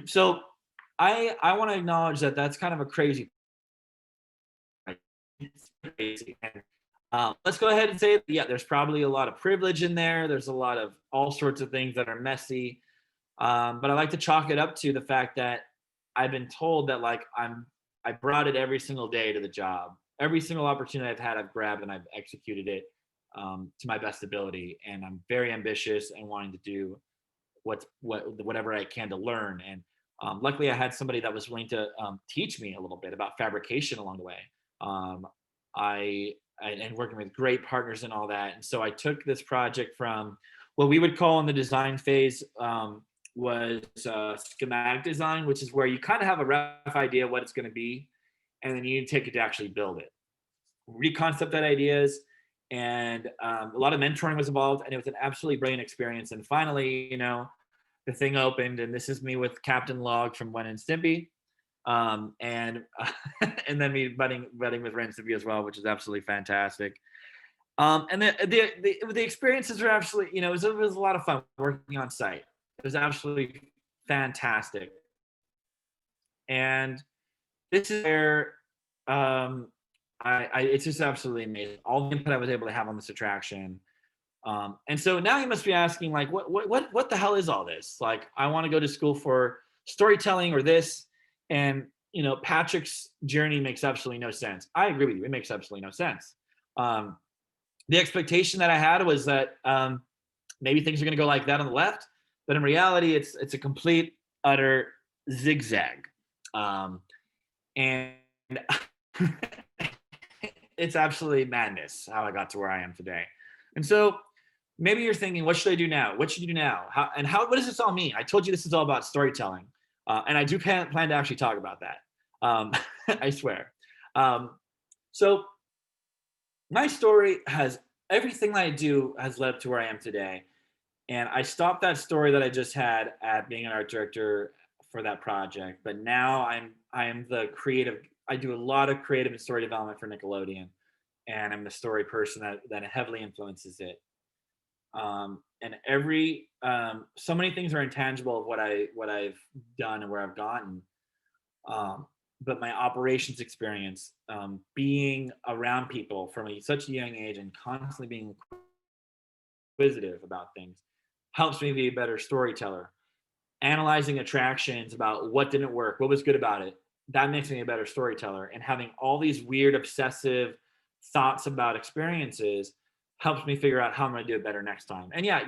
So I want to acknowledge that that's kind of a crazy. It's crazy. And, let's go ahead and say, yeah, there's probably a lot of privilege in there. There's a lot of all sorts of things that are messy. But I like to chalk it up to the fact that I've been told that like I brought it every single day to the job. Every single opportunity I've had, I've grabbed and I've executed it to my best ability. And I'm very ambitious and wanting to do whatever I can to learn. And luckily, I had somebody that was willing to teach me a little bit about fabrication along the way. And working with great partners and all that. And so I took this project from what we would call in the design phase was schematic design, which is where you kind of have a rough idea what it's going to be, and then you take it to actually build it, reconcept that ideas, and a lot of mentoring was involved, and it was an absolutely brilliant experience. And finally, the thing opened, and this is me with Captain Log from Ren and Stimpy, and and then me budding with Ren and Stimpy as well, which is absolutely fantastic. And the experiences are absolutely, it was a lot of fun working on site. It was absolutely fantastic. And this is where it's just absolutely amazing. All the input I was able to have on this attraction. And so now you must be asking, like, what the hell is all this? Like, I want to go to school for storytelling or this. And, Patrick's journey makes absolutely no sense. I agree with you. It makes absolutely no sense. The expectation that I had was that maybe things are going to go like that on the left. But in reality, it's a complete, utter zigzag. And it's absolutely madness how I got to where I am today. And so maybe you're thinking, what should I do now? What should you do now? What does this all mean? I told you this is all about storytelling. And I do plan to actually talk about that. I swear. So my story has everything that I do has led up to where I am today. And I stopped that story that I just had at being an art director for that project. But now I am the creative. I do a lot of creative and story development for Nickelodeon, and I'm the story person that heavily influences it. And so many things are intangible of what I've done and where I've gotten. But my operations experience, being around people from such a young age and constantly being inquisitive about things, helps me be a better storyteller. Analyzing attractions about what didn't work, what was good about it, that makes me a better storyteller. And having all these weird obsessive thoughts about experiences helps me figure out how I'm going to do it better next time. And yeah,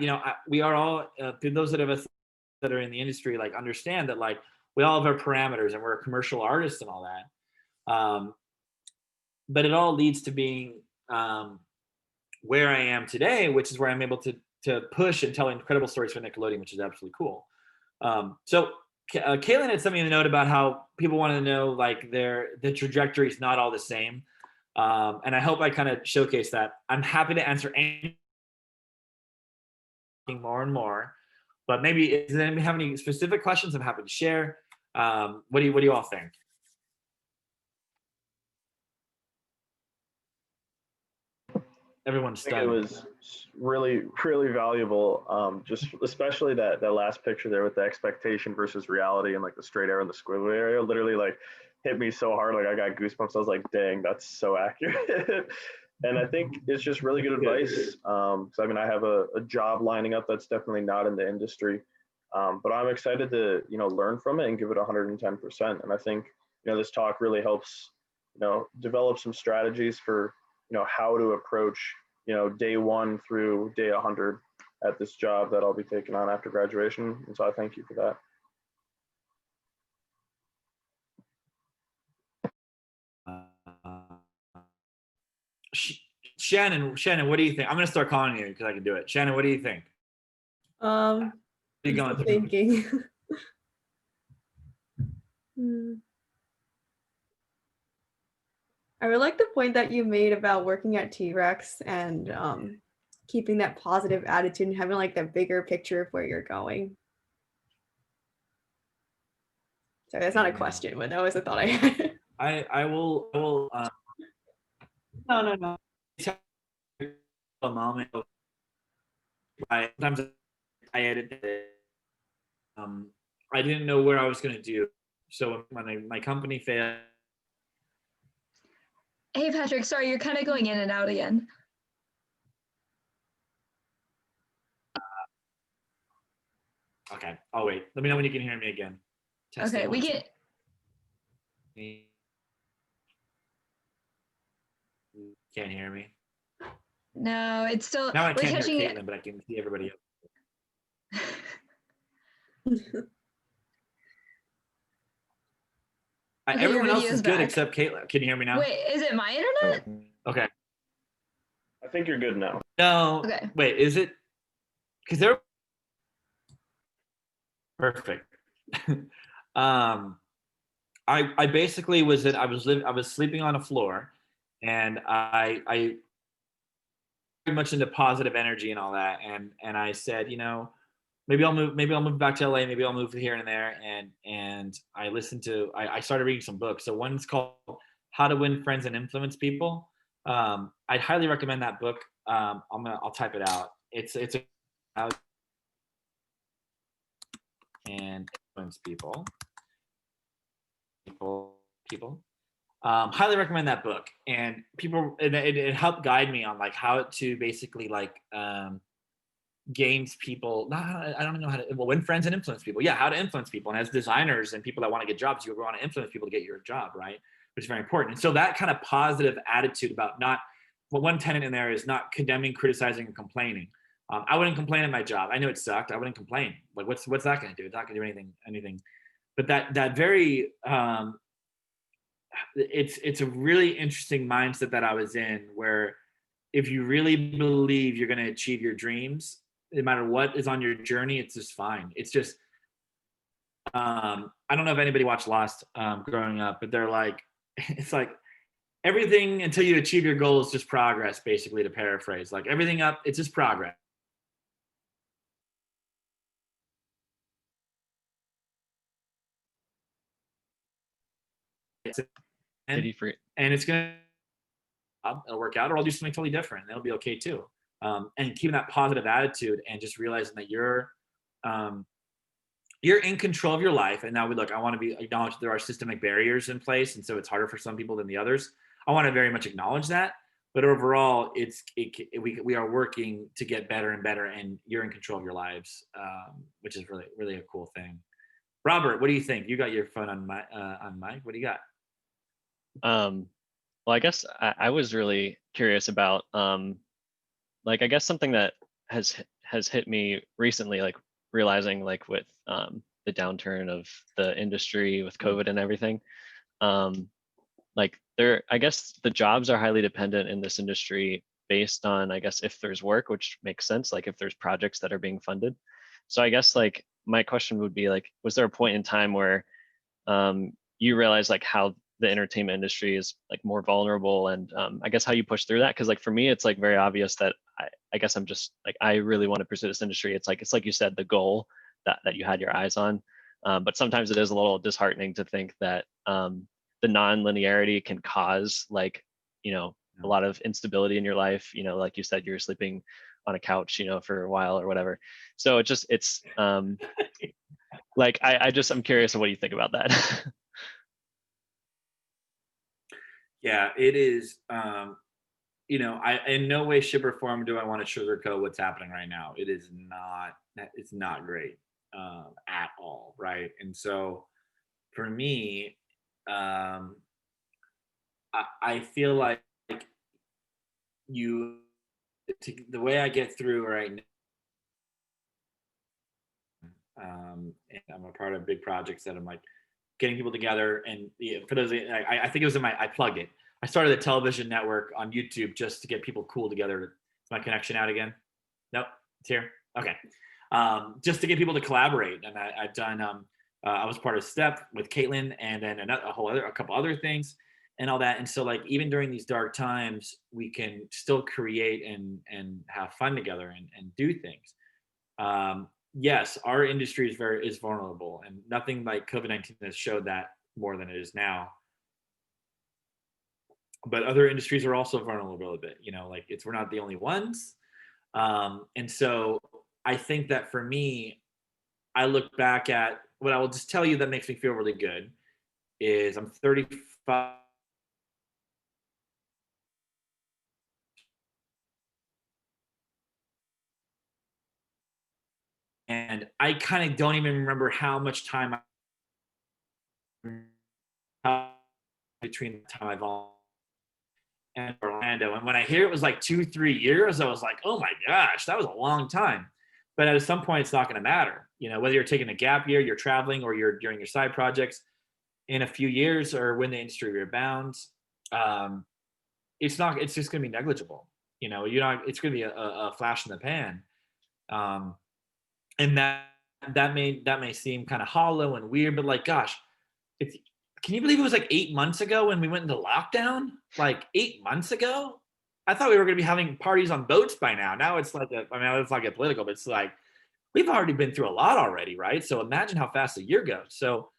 we are all, those of us that are in the industry, like, understand that, like, we all have our parameters and we're commercial artists and all that. But it all leads to being where I am today, which is where I'm able to push and tell incredible stories for Nickelodeon, which is absolutely cool. So Caitlin had something to note about how people want to know like the trajectory is not all the same, and I hope I kind of showcase that. I'm happy to answer anything more and more, but maybe does anybody have any specific questions? I'm happy to share. What do you all think? Everyone's I think it stunned. was really, really valuable. Just especially that last picture there with the expectation versus reality and like the straight arrow and the squiggly area literally like hit me so hard. Like I got goosebumps. I was like, dang, that's so accurate. And I think it's just really good advice. So I mean, I have a job lining up that's definitely not in the industry, but I'm excited to learn from it and give it 110%. And I think this talk really helps develop some strategies for how to approach day one through day 100 at this job that I'll be taking on after graduation. And so I thank you for that. Shannon, what do you think? I'm gonna start calling you because I can do it. Shannon, what do you think? What are you going through? Thinking. I really like the point that you made about working at T-Rex and keeping that positive attitude and having like that bigger picture of where you're going. Sorry, that's not a question, but that was a thought I had. I will no. A moment. Sometimes I edit it. I didn't know where I was going to do. So when my company failed. Hey, Patrick, sorry, you're kind of going in and out again. Okay, I'll wait. Let me know when you can hear me again. Okay, we can. Can't hear me. No, it's still. Now I can't hear Caitlin, but I can see everybody else. Okay, everyone else is good back. except Caitlin. Can you hear me now? Wait, is it my internet? Okay. I think you're good now. No. Okay. Wait, is it? Because they're perfect. I basically was I was sleeping on a floor, and I very much into positive energy and all that, and I said, maybe I'll move back to LA, maybe I'll move here and there, and I started reading some books. So one's called How to Win Friends and Influence People. I'd highly recommend that book. I'll type it out. It's and influence people. Highly recommend that book, and it helped guide me on like how to basically like gains people. I don't know how to win friends and influence people. Yeah, how to influence people. And as designers and people that want to get jobs, you want to influence people to get your job, right? Which is very important. And so that kind of positive attitude about one tenet in there is not condemning, criticizing, and complaining. I wouldn't complain at my job. I knew it sucked. I wouldn't complain. Like, what's that going to do? It's not going to do anything. But that very it's a really interesting mindset that I was in, where if you really believe you're going to achieve your dreams, no matter what is on your journey, it's just fine. It's just I don't know if anybody watched Lost growing up, but they're like, it's like everything until you achieve your goal is just progress, basically, to paraphrase. Like everything up, it's just progress. And it's gonna it'll work out, or I'll do something totally different. That'll be okay too. And keeping that positive attitude and just realizing that you're in control of your life. And now I want to be acknowledged there are systemic barriers in place, and so it's harder for some people than the others. I want to very much acknowledge that, but overall, we are working to get better and better, and you're in control of your lives, which is really, really a cool thing. Robert, what do you think? You got your phone on mic. What do you got? Well, I guess I was really curious about, like, I guess something that has hit me recently, like realizing like with the downturn of the industry with COVID and everything, like I guess the jobs are highly dependent in this industry based on, I guess, if there's work, which makes sense, like if there's projects that are being funded. So I guess like my question would be like, was there a point in time where you realize like how the entertainment industry is like more vulnerable, and I guess how you push through that? Because like for me, it's like very obvious that I guess I'm just like, I really want to pursue this industry. It's like you said, the goal that you had your eyes on. But sometimes it is a little disheartening to think that the non-linearity can cause like, you know, a lot of instability in your life. You know, like you said, you're sleeping on a couch, you know, for a while or whatever. So it's like I'm curious of what you think about that. Yeah, it is. You know, I in no way, shape, or form do I want to sugarcoat what's happening right now. It is not. It's not great at all, right? And so, for me, I feel like the way I get through right now. And I'm a part of big projects that I'm like getting people together. And for those, I think it was I plugged it. I started a television network on YouTube just to get people cool together. Is my connection out again? Nope, it's here. Okay. Just to get people to collaborate. And I've done, I was part of Step with Caitlin, and then a couple other things and all that. And so like, even during these dark times, we can still create and have fun together and do things. Yes, our industry is vulnerable, and nothing like COVID-19 has showed that more than it is now. But other industries are also vulnerable a bit, you know, like we're not the only ones. And so I think that for me, I look back at what I will just tell you that makes me feel really good is I'm 35. And I kind of don't even remember how much time between the time I volunteered and Orlando. And when I hear it was like 2-3 years, I was like, oh my gosh, that was a long time. But at some point, it's not going to matter. You know, whether you're taking a gap year, you're traveling, or you're doing your side projects, in a few years or when the industry rebounds, it's just going to be negligible. You know, it's going to be a flash in the pan. And that may seem kind of hollow and weird, but like, gosh, can you believe it was like 8 months ago when we went into lockdown? Like 8 months ago? I thought we were going to be having parties on boats by now. Now it's like it's not get political, but it's like we've already been through a lot already, right? So imagine how fast a year goes. So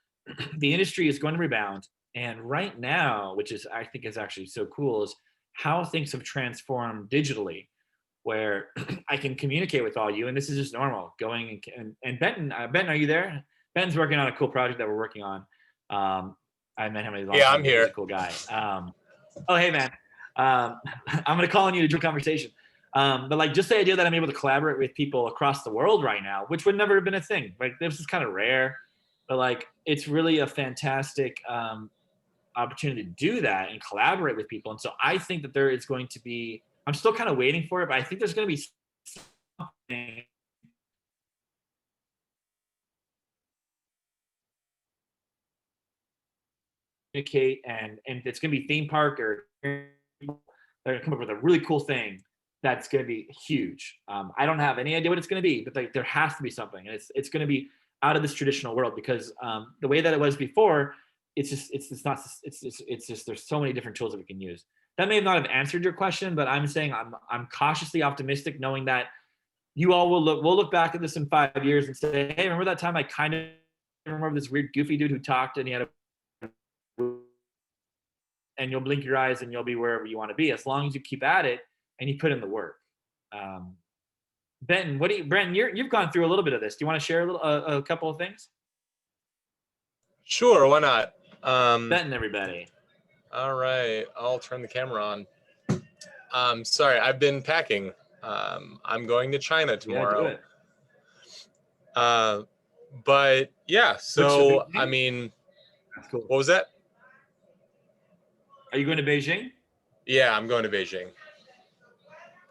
the industry is going to rebound. And right now, which is I think is actually so cool, is how things have transformed digitally, where I can communicate with all you, and this is just normal. Going and Benton, are you there? Benton's working on a cool project that we're working on. I met him a long time I'm ago. here. He's a cool guy. Oh, hey, man. I'm going to call on you to do a conversation. But like just the idea that I'm able to collaborate with people across the world right now, which would never have been a thing. Like this is kind of rare, but like it's really a fantastic opportunity to do that and collaborate with people. And so I think that there is going to be, I'm still kind of waiting for it, but I think there's going to be something communicate and it's going to be theme park or they're going to come up with a really cool thing that's going to be huge. I don't have any idea what it's going to be, but there has to be something, and it's going to be out of this traditional world because the way that it was before, it's just there's so many different tools that we can use. That may not have answered your question, but I'm saying I'm cautiously optimistic, knowing that you all we'll look back at this in 5 years and say, hey, remember that time I kind of remember this weird goofy dude who talked and he had a, and you'll blink your eyes and you'll be wherever you want to be as long as you keep at it and you put in the work. Benton, Brenton, you've gone through a little bit of this. Do you want to share a couple of things? Sure, why not? Benton, everybody. All right, I'll turn the camera on. Sorry, I've been packing. I'm going to China tomorrow. Yeah, do it. But yeah, so I mean, that's cool. What was that? Are you going to Beijing? Yeah, I'm going to Beijing.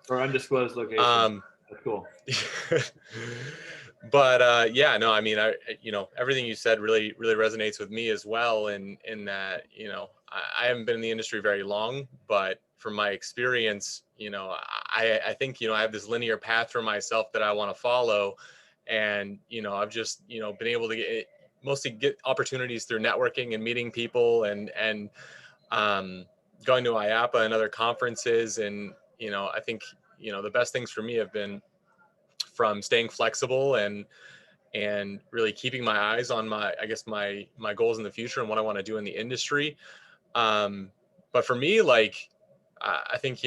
Or undisclosed location. That's cool. But yeah, no, I mean, everything you said really resonates with me as well. In that, I haven't been in the industry very long, but from my experience, I think, I have this linear path for myself that I want to follow. And, I've just, been able to mostly get opportunities through networking and meeting people and going to IAPA and other conferences. And, I think, the best things for me have been from staying flexible and really keeping my eyes on my goals in the future and what I want to do in the industry. But for me, like, I think,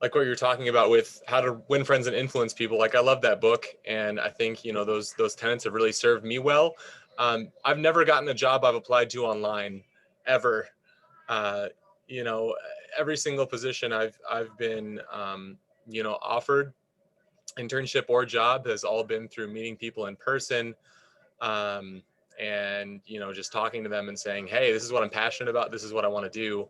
like what you're talking about with how to win friends and influence people, like I love that book. And I think, those tenets have really served me well. I've never gotten a job I've applied to online ever. You know, every single position I've been, offered, internship or job, has all been through meeting people in person. And, just talking to them and saying, hey, this is what I'm passionate about. This is what I want to do.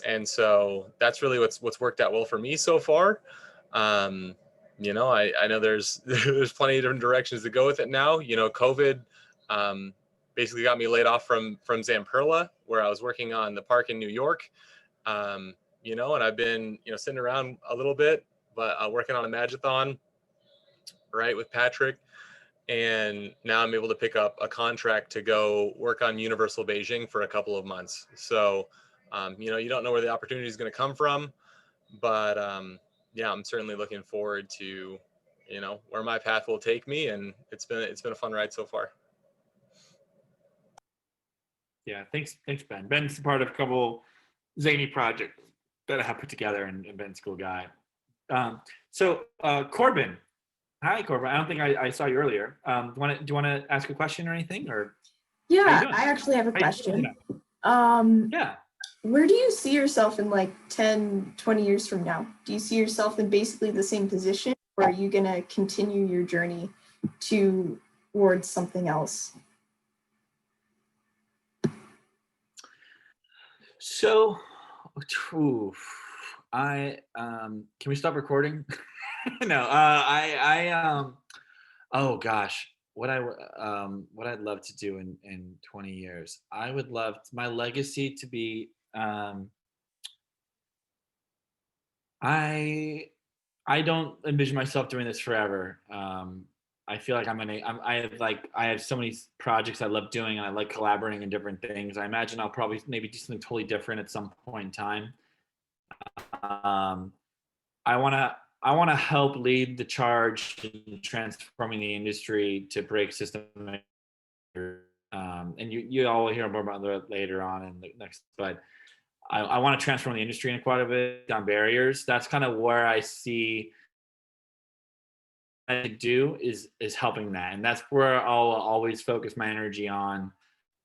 And so that's really what's worked out well for me so far. I know there's plenty of different directions to go with it now. COVID basically got me laid off from Zamperla, where I was working on the park in New York. And I've been, sitting around a little bit, but working on a Magathon, right, with Patrick. And now I'm able to pick up a contract to go work on Universal Beijing for a couple of months. So, you don't know where the opportunity is going to come from, but yeah, I'm certainly looking forward to, where my path will take me. And it's been a fun ride so far. Yeah, thanks, Ben. Ben's part of a couple zany projects that I have put together, and Ben's a cool guy. So Corbin, hi Corbin. I don't think I saw you earlier. Do you want to ask a question or anything, or? Yeah, I actually have a question. Yeah. Where do you see yourself in like 10, 20 years from now? Do you see yourself in basically the same position, or are you going to continue your journey towards something else? So, can we stop recording? No, oh gosh, what I'd love to do in 20 years. I would love my legacy to be, I don't envision myself doing this forever. I feel like I have so many projects I love doing, and I like collaborating in different things. I imagine I'll probably maybe do something totally different at some point in time. I want to help lead the charge in transforming the industry to break system. And you all will hear more about that later on in the next. But I want to transform the industry in quite a bit, down barriers. That's kind of where I see I do is helping that, and that's where I'll always focus my energy on,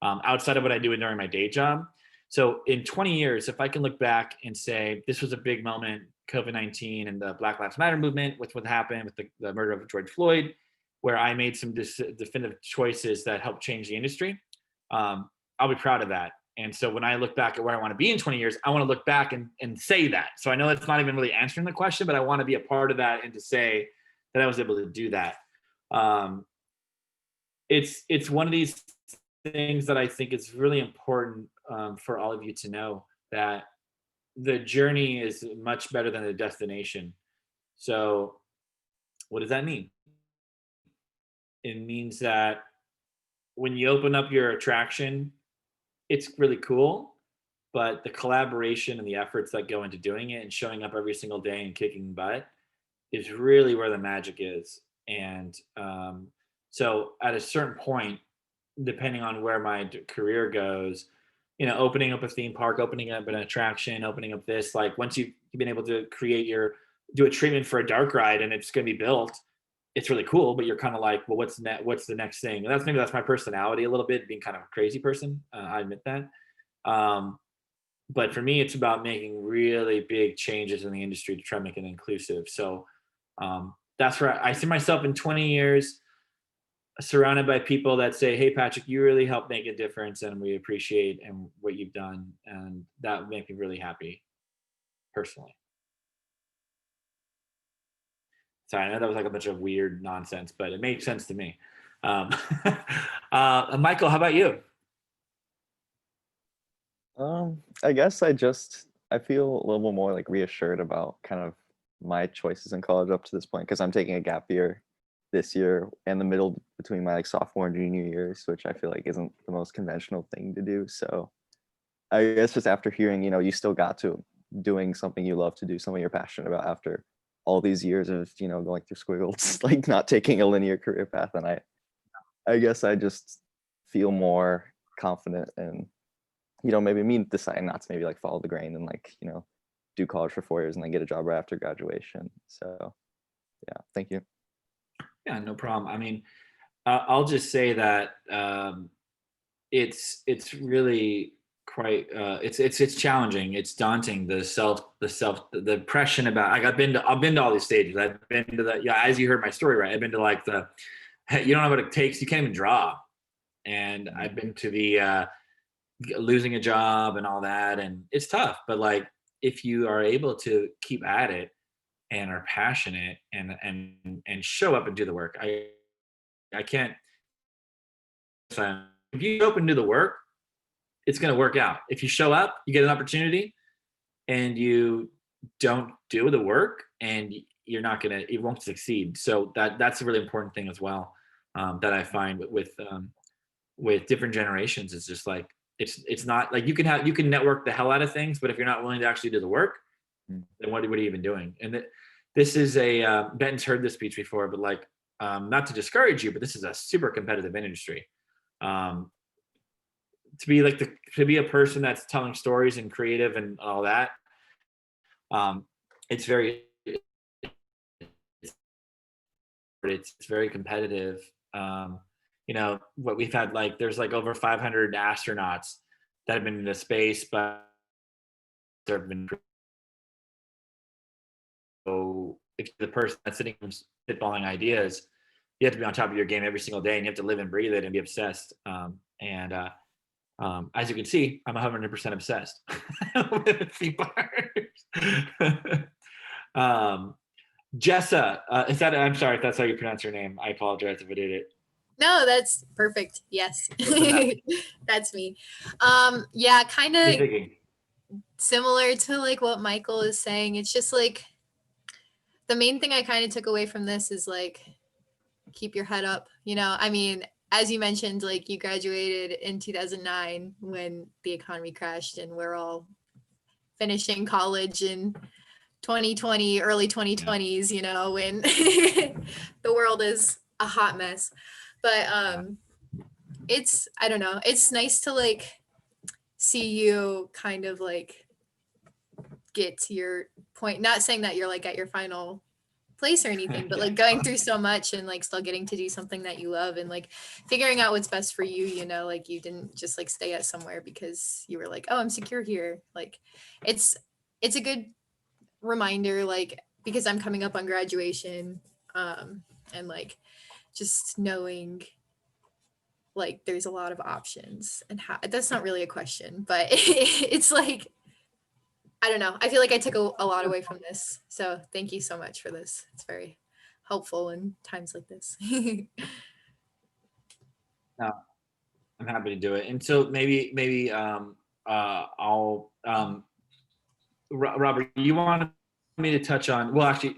outside of what I do during my day job. So in 20 years, if I can look back and say this was a big moment, COVID-19 and the Black Lives Matter movement, with what happened with the murder of George Floyd, where I made some definitive choices that helped change the industry, I'll be proud of that. And so when I look back at where I want to be in 20 years, I want to look back and say that. So I know that's not even really answering the question, but I want to be a part of that and to say that I was able to do that. It's one of these things that I think is really important, for all of you to know, that the journey is much better than the destination. So what does that mean? It means that when you open up your attraction, it's really cool, but the collaboration and the efforts that go into doing it and showing up every single day and kicking butt is really where the magic is. And so at a certain point, depending on where my career goes, opening up a theme park, opening up an attraction, opening up this, like once you've been able to do a treatment for a dark ride and it's going to be built, it's really cool, but you're kind of like, well, what's the next thing? And that's my personality a little bit, being kind of a crazy person. I admit that. But for me, it's about making really big changes in the industry to try to make it inclusive. So that's where I see myself in 20 years, surrounded by people that say, hey, Patrick, you really helped make a difference and we appreciate and what you've done. And that would make me really happy personally. Sorry, I know that was like a bunch of weird nonsense, but it makes sense to me. Michael, how about you? I guess I I feel a little bit more like reassured about kind of my choices in college up to this point, because I'm taking a gap year this year and the middle between my like sophomore and junior years, which I feel like isn't the most conventional thing to do. So I guess just after hearing, you know, you still got to doing something you love to do, something you're passionate about after all these years of, you know, going through squiggles, like not taking a linear career path. And I guess I just feel more confident and, you know, maybe me deciding not to maybe like follow the grain and like, you know, do college for 4 years and then get a job right after graduation. So yeah, thank you. Yeah, no problem. I mean, I'll just say that it's really quite it's challenging. It's daunting. The depression about, like, I've been to all these stages. I've been to the, yeah, as you heard my story, right? I've been to like the, you don't know what it takes. You can't even draw. And I've been to the losing a job and all that, and it's tough. But like, if you are able to keep at it and are passionate and show up and do the work, I can't. If you open to do the work, it's going to work out. If you show up, you get an opportunity, and you don't do the work, and you're not gonna, it won't succeed. So that's a really important thing as well, that I find with different generations. It's just like, it's not like you can network the hell out of things, but if you're not willing to actually do the work, then what are you even doing? And this is a Benton's heard this speech before, but like, not to discourage you, but this is a super competitive industry. To be a person that's telling stories and creative and all that, it's very competitive. You know, what we've had, like, there's like over 500 astronauts that have been into space, but there have been, so if the person that's sitting spitballing ideas, you have to be on top of your game every single day, and you have to live and breathe it and be obsessed. As you can see, I'm 100% obsessed with theme parks. Jessa, I'm sorry if that's how you pronounce your name. I apologize if I did it. No, that's perfect. Yes, that's me. Yeah, kind of similar to like what Michael is saying. It's just like, the main thing I kind of took away from this is like, keep your head up. You know, I mean, as you mentioned, like, you graduated in 2009 when the economy crashed, and we're all finishing college in 2020, early 2020s, you know, when the world is a hot mess. But I don't know, it's nice to like see you kind of like get to your point, not saying that you're like at your final place or anything, but like going through so much and like still getting to do something that you love, and like figuring out what's best for you, you know, like you didn't just like stay at somewhere because you were like, oh, I'm secure here. Like it's a good reminder, like, because I'm coming up on graduation, and like just knowing like there's a lot of options, and how, that's not really a question, but it's like, I don't know. I feel like I took a lot away from this. So thank you so much for this. It's very helpful in times like this. No, I'm happy to do it. And so maybe I'll Robert, you want me to touch on, well, actually,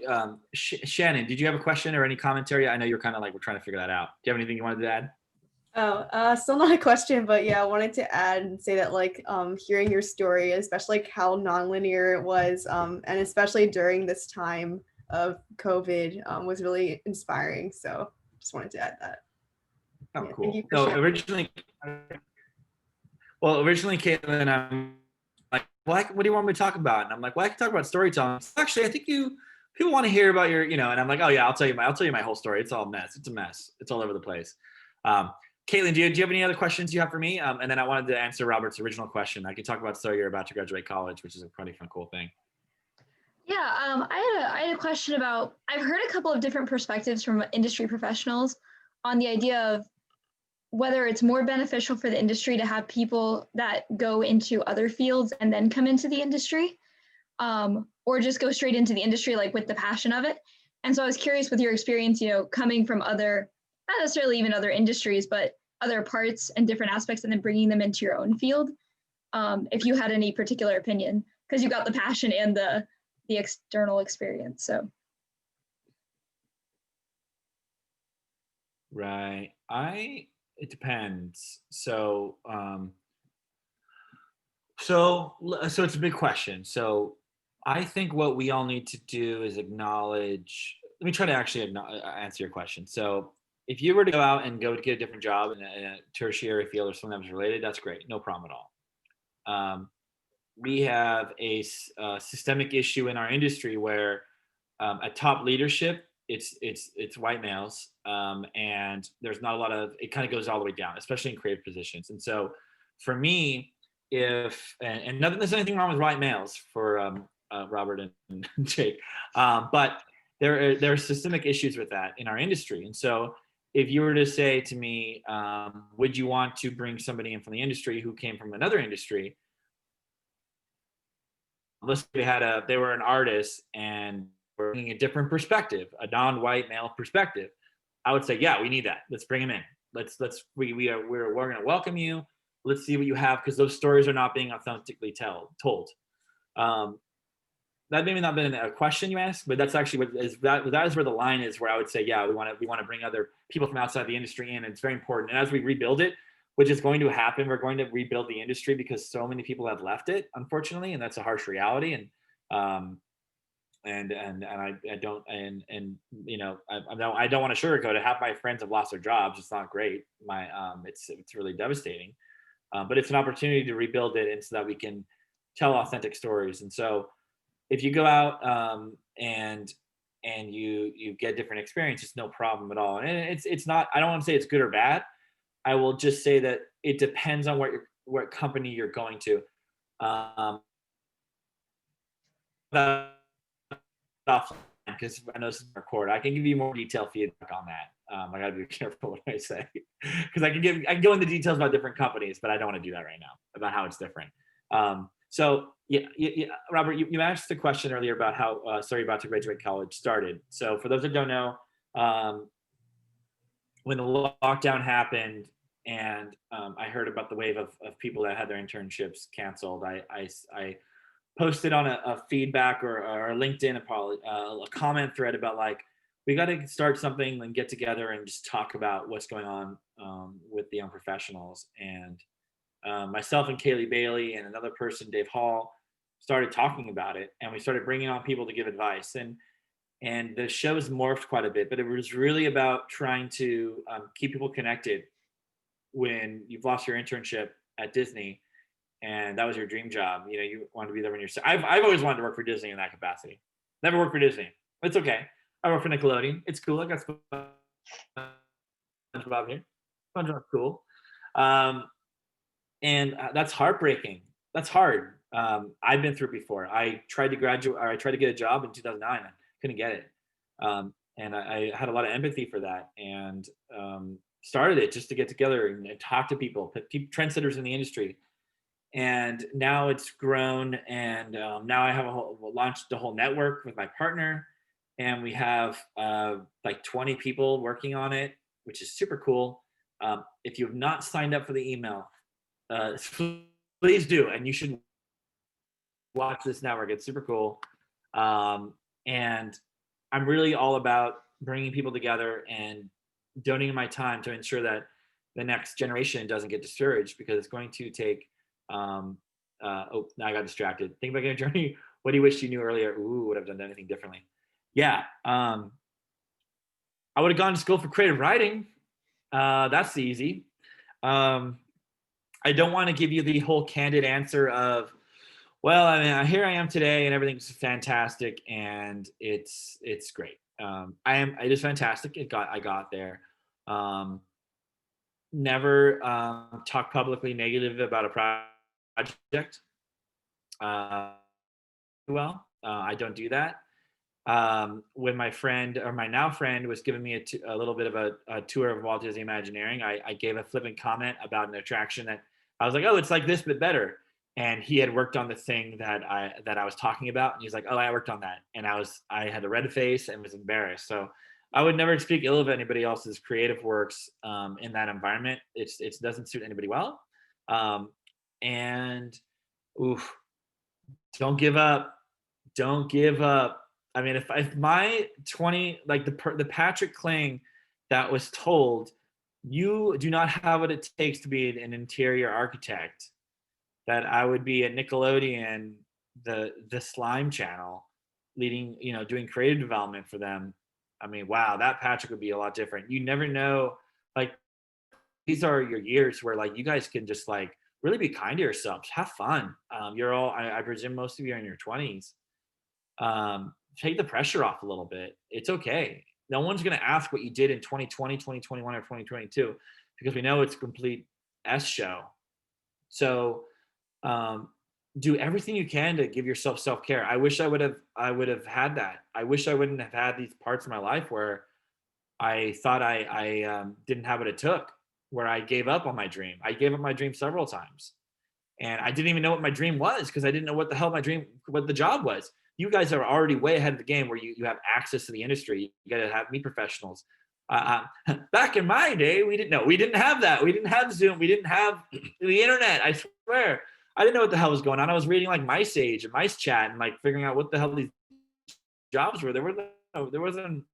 Shannon, did you have a question or any commentary? I know you're kind of like, we're trying to figure that out. Do you have anything you wanted to add? Oh, still not a question, but yeah, I wanted to add and say that like hearing your story, especially like how nonlinear it was, and especially during this time of COVID, was really inspiring. So just wanted to add that. Oh, Yeah, cool. So originally, Caitlin, I'm like, what do you want me to talk about? And I'm like, well, I can talk about storytelling. Actually, I think people want to hear about your, you know, and I'm like, oh yeah, I'll tell you my whole story. It's all a mess. It's a mess. It's all over the place. Caitlin, do you have any other questions you have for me? And then I wanted to answer Robert's original question. I could talk about, so you're about to graduate college, which is a pretty fun, cool thing. Yeah, I had a question about, I've heard a couple of different perspectives from industry professionals on the idea of whether it's more beneficial for the industry to have people that go into other fields and then come into the industry, or just go straight into the industry, like with the passion of it. And so I was curious with your experience, you know, coming from other, not necessarily even other industries, but other parts and different aspects, and then bringing them into your own field. If you had any particular opinion because you got the passion and the external experience. So. Right. It depends. So it's a big question. So I think what we all need to do is acknowledge, let me try to actually answer your question. So if you were to go out and go to get a different job in a tertiary field or something that was related, that's great. No problem at all. We have a systemic issue in our industry where at top leadership, it's white males, and there's not a lot of, it kind of goes all the way down, especially in creative positions. And so for me, and nothing, there's anything wrong with white males for Robert and Jake, but there are systemic issues with that in our industry. And so if you were to say to me, would you want to bring somebody in from the industry who came from another industry? Let's say they were an artist and bringing a different perspective, a non-white male perspective, I would say, yeah, we need that. Let's bring him in. We're going to welcome you. Let's see what you have, because those stories are not being authentically told. That may not been a question you asked, but that's actually that is where the line is, where I would say, yeah, we want to bring other people from outside the industry in. And it's very important. And as we rebuild it, which is going to happen, we're going to rebuild the industry because so many people have left it, unfortunately, and that's a harsh reality. And I don't want to sugarcoat it. Half my friends have lost their jobs. It's not great. It's really devastating. But it's an opportunity to rebuild it, and so that we can tell authentic stories. And so if you go out and you get different experiences, no problem at all. And it's not, I don't want to say it's good or bad. I will just say that it depends on what company you're going to. Because I know this is record, I can give you more detailed feedback on that. I gotta be careful what I say, because I can go into details about different companies, but I don't want to do that right now about how it's different. So yeah, Robert, you asked the question earlier about how Sorry About to Graduate College started. So for those that don't know, when the lockdown happened and I heard about the wave of people that had their internships canceled, I posted on a feedback or a LinkedIn a comment thread about, like, we got to start something and get together and just talk about what's going on with the young professionals. And myself and Kaylee Bailey and another person, Dave Hall, started talking about it, and we started bringing on people to give advice. And the show's morphed quite a bit, but it was really about trying to keep people connected when you've lost your internship at Disney and that was your dream job. You know, you want to be there when you're. I've always wanted to work for Disney in that capacity. Never worked for Disney. It's okay. I work for Nickelodeon. It's cool. I got SpongeBob here. SpongeBob's cool. And that's heartbreaking. That's hard. I've been through it before. I tried to graduate, or I tried to get a job in 2009. I couldn't get it. And I had a lot of empathy for that, and started it just to get together and talk to people, trendsetters in the industry. And now it's grown, and now I have launched a whole network with my partner, and we have like 20 people working on it, which is super cool. If you have not signed up for the email, please do, and you should watch this network. It's super cool. And I'm really all about bringing people together and donating my time to ensure that the next generation doesn't get discouraged, because it's going to take now I got distracted. Think about your journey. What do you wish you knew earlier? Ooh, would have done anything differently. Yeah. I would have gone to school for creative writing. That's easy. I don't want to give you the whole candid answer of, well, I mean, here I am today and everything's fantastic and it's great. It is fantastic. I got there. Never talk publicly negative about a project. I don't do that. When my friend, or my now friend, was giving me a little bit of a tour of Walt Disney Imagineering, I gave a flippant comment about an attraction that I was like, oh, it's like this but better. And he had worked on the thing that I was talking about, and he's like, oh, I worked on that, and I had a red face and was embarrassed. So I would never speak ill of anybody else's creative works in that environment. It doesn't suit anybody well. And don't give up. Don't give up. I mean, if my 20, like the Patrick Kling that was told, you do not have what it takes to be an interior architect, that I would be at Nickelodeon, the slime channel, leading, doing creative development for them. I mean, wow, that Patrick would be a lot different. You never know. Like, these are your years where like you guys can just like really be kind to yourselves, have fun. You're all, I presume most of you are in your 20s. Take the pressure off a little bit. It's okay. No one's going to ask what you did in 2020, 2021, or 2022, because we know it's a complete S show. So do everything you can to give yourself self-care. I wish I would have had that. I wish I wouldn't have had these parts of my life where I thought I didn't have what it took, where I gave up on my dream. I gave up my dream several times. And I didn't even know what my dream was, because I didn't know what the hell what the job was. You guys are already way ahead of the game, where you have access to the industry. You got to meet professionals. Back in my day, we didn't have that. We didn't have Zoom. We didn't have the internet. I swear, I didn't know what the hell was going on. I was reading like Mice Age and Mice Chat and like figuring out what the hell these jobs were. There wasn't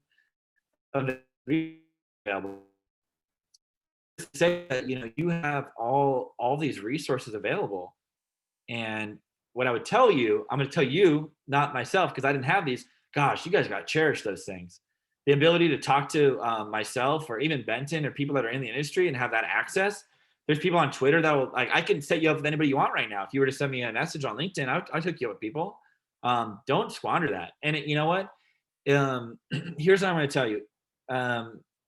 available. Say that you have all these resources available, and what I would tell you, I'm going to tell you, not myself, because I didn't have these. Gosh, you guys got to cherish those things. The ability to talk to myself or even Benton or people that are in the industry and have that access. There's people on Twitter that will, like, I can set you up with anybody you want right now. If you were to send me a message on LinkedIn, I'll hook you up with people. Don't squander that. And you know what? Here's what I'm going to tell you.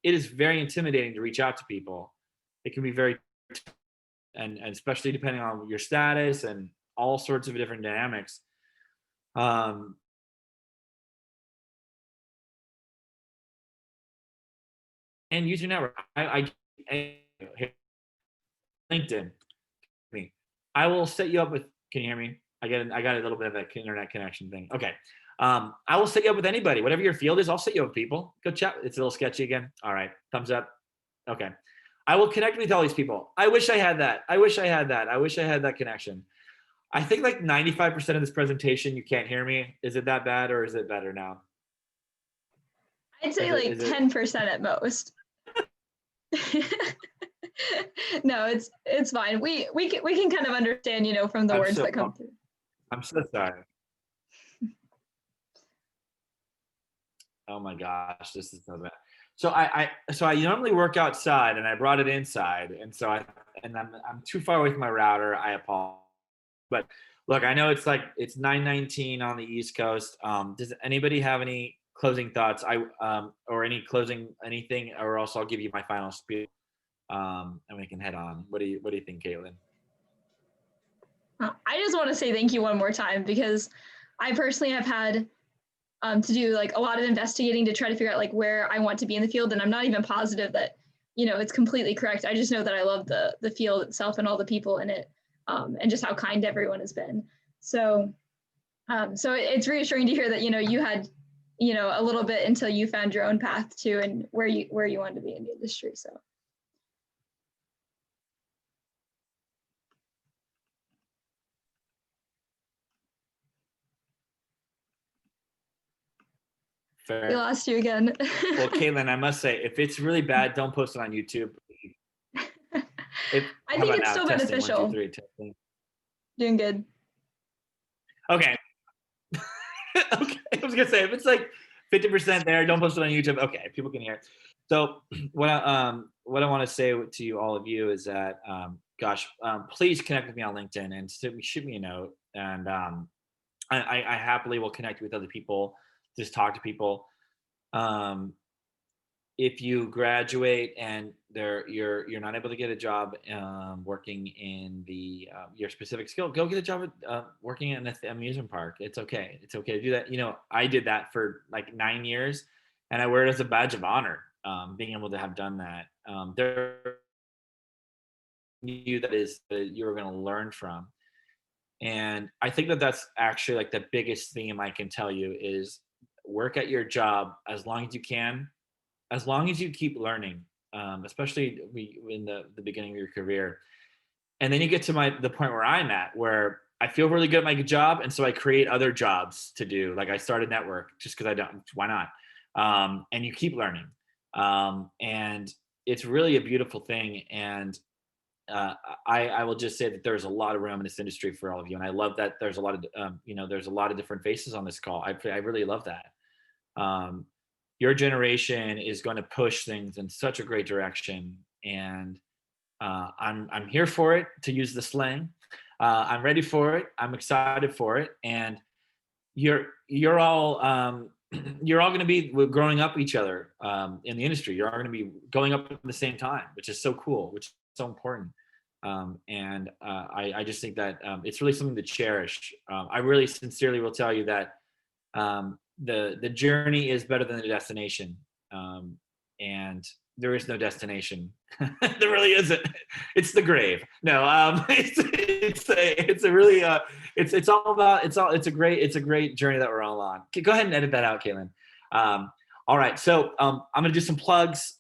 It is very intimidating to reach out to people. It can be very, and especially depending on your status and all sorts of different dynamics. And use your network. I LinkedIn. I will set you up with. Can you hear me? I got a little bit of an internet connection thing. Okay. I will set you up with anybody. Whatever your field is, I'll set you up with people. Go chat. It's a little sketchy again. All right. Thumbs up. Okay. I will connect with all these people. I wish I had that. I wish I had that connection. I think like 95% of this presentation, you can't hear me. Is it that bad, or is it better now? I'd say like 10% at most. No, it's fine. We can kind of understand, from the words that come through. I'm so sorry. Oh my gosh, this is so bad. So I normally work outside, and I brought it inside, and so I'm too far away from my router. I apologize. But look, I know it's 9:19 on the East Coast. Does anybody have any closing thoughts? Or anything, or else I'll give you my final spiel, and we can head on. What do you think, Caitlin? I just want to say thank you one more time, because I personally have had to do like a lot of investigating to try to figure out like where I want to be in the field, and I'm not even positive that it's completely correct. I just know that I love the field itself and all the people in it. And just how kind everyone has been. So it's reassuring to hear that, you had, a little bit until you found your own path too, and where you wanted to be in the industry. So. Fair. We lost you again. Well, Caitlin, I must say, if it's really bad, don't post it on YouTube. I think it's still beneficial. 1, 2, 3, testing. Doing good. Okay. Okay. I was gonna say, if it's like 50% there, don't post it on YouTube. Okay, people can hear it. So what I want to say to you, all of you, is that please connect with me on LinkedIn and shoot me a note, and I happily will connect with other people. Just talk to people. If you graduate and you're not able to get a job working in your specific skill, go get a job working in an amusement park. It's okay. It's okay to do that. I did that for like 9 years, and I wear it as a badge of honor, being able to have done that. There you that you were going to learn from. And I think that's actually like the biggest theme I can tell you is work at your job as long as you can. As long as you keep learning, especially in the beginning of your career. And then you get to the point where I'm at, where I feel really good at my job, and so I create other jobs to do. Like I started network just because I don't. Why not? And you keep learning, and it's really a beautiful thing. And I will just say that there's a lot of room in this industry for all of you, and I love that there's a lot of there's a lot of different faces on this call. I really love that. Your generation is going to push things in such a great direction, and I'm here for it, to use the slang. I'm ready for it. I'm excited for it, and you're all you're all going to be growing up each other in the industry. You're all going to be going up at the same time, which is so cool, which is so important. And I just think that it's really something to cherish. I really sincerely will tell you that the journey is better than the destination, and there is no destination. There really isn't. It's the grave. No, it's a really it's all about it's a great journey that we're all on. Go ahead and edit that out, Caitlin. All right, so I'm gonna do some plugs.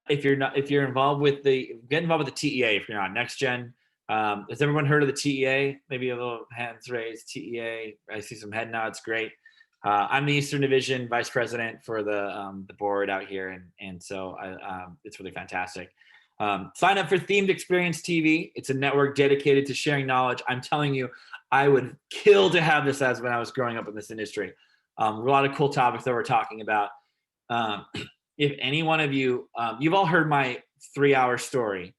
If you're involved with get involved with the TEA. If you're not Next Gen. Has everyone heard of the TEA? Maybe a little hands raised. TEA. I see some head nods. Great. I'm the Eastern Division Vice President for the board out here, and so it's really fantastic. Sign up for Themed Experience TV. It's a network dedicated to sharing knowledge. I'm telling you, I would kill to have this as when I was growing up in this industry. A lot of cool topics that we're talking about. If any one of you, you've all heard my 3-hour story.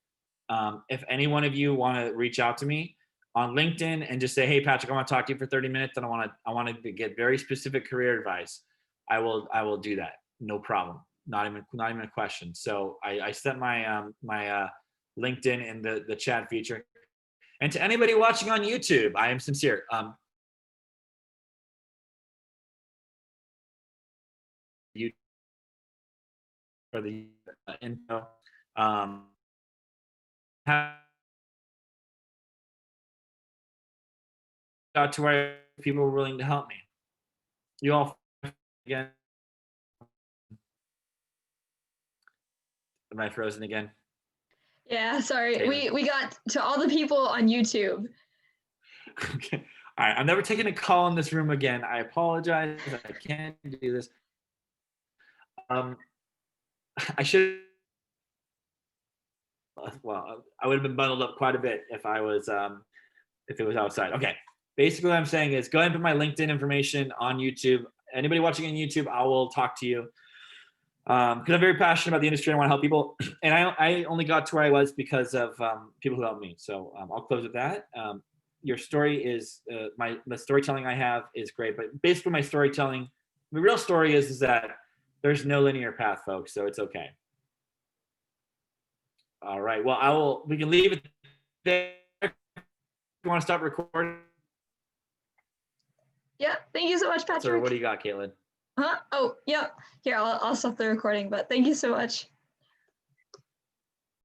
If any one of you want to reach out to me on LinkedIn and just say, hey, Patrick, I want to talk to you for 30 minutes and I want to get very specific career advice, I will do that. No problem. Not even a question. So I sent my my LinkedIn in the chat feature. And to anybody watching on YouTube, I am sincere. You for the info. Out to where people were willing to help me. You all again. Am I frozen again? Yeah, sorry. Taylor. We got to all the people on YouTube. Okay. All right. I'm never taking a call in this room again. I apologize. I can't do this. I should. Well, I would have been bundled up quite a bit if I was if it was outside. Okay. Basically, what I'm saying is go ahead and put my LinkedIn information on YouTube. Anybody watching on YouTube, I will talk to you. Because I'm very passionate about the industry. I want to help people. And I only got to where I was because of people who helped me. So I'll close with that. Your story is, the storytelling I have is great. But basically my storytelling, the real story is that there's no linear path, folks. So it's okay. All right. Well, we can leave it there. You want to stop recording? Yeah, thank you so much, Patrick. So what do you got, Caitlin? Huh? Oh, yeah. Here, I'll stop the recording, but thank you so much.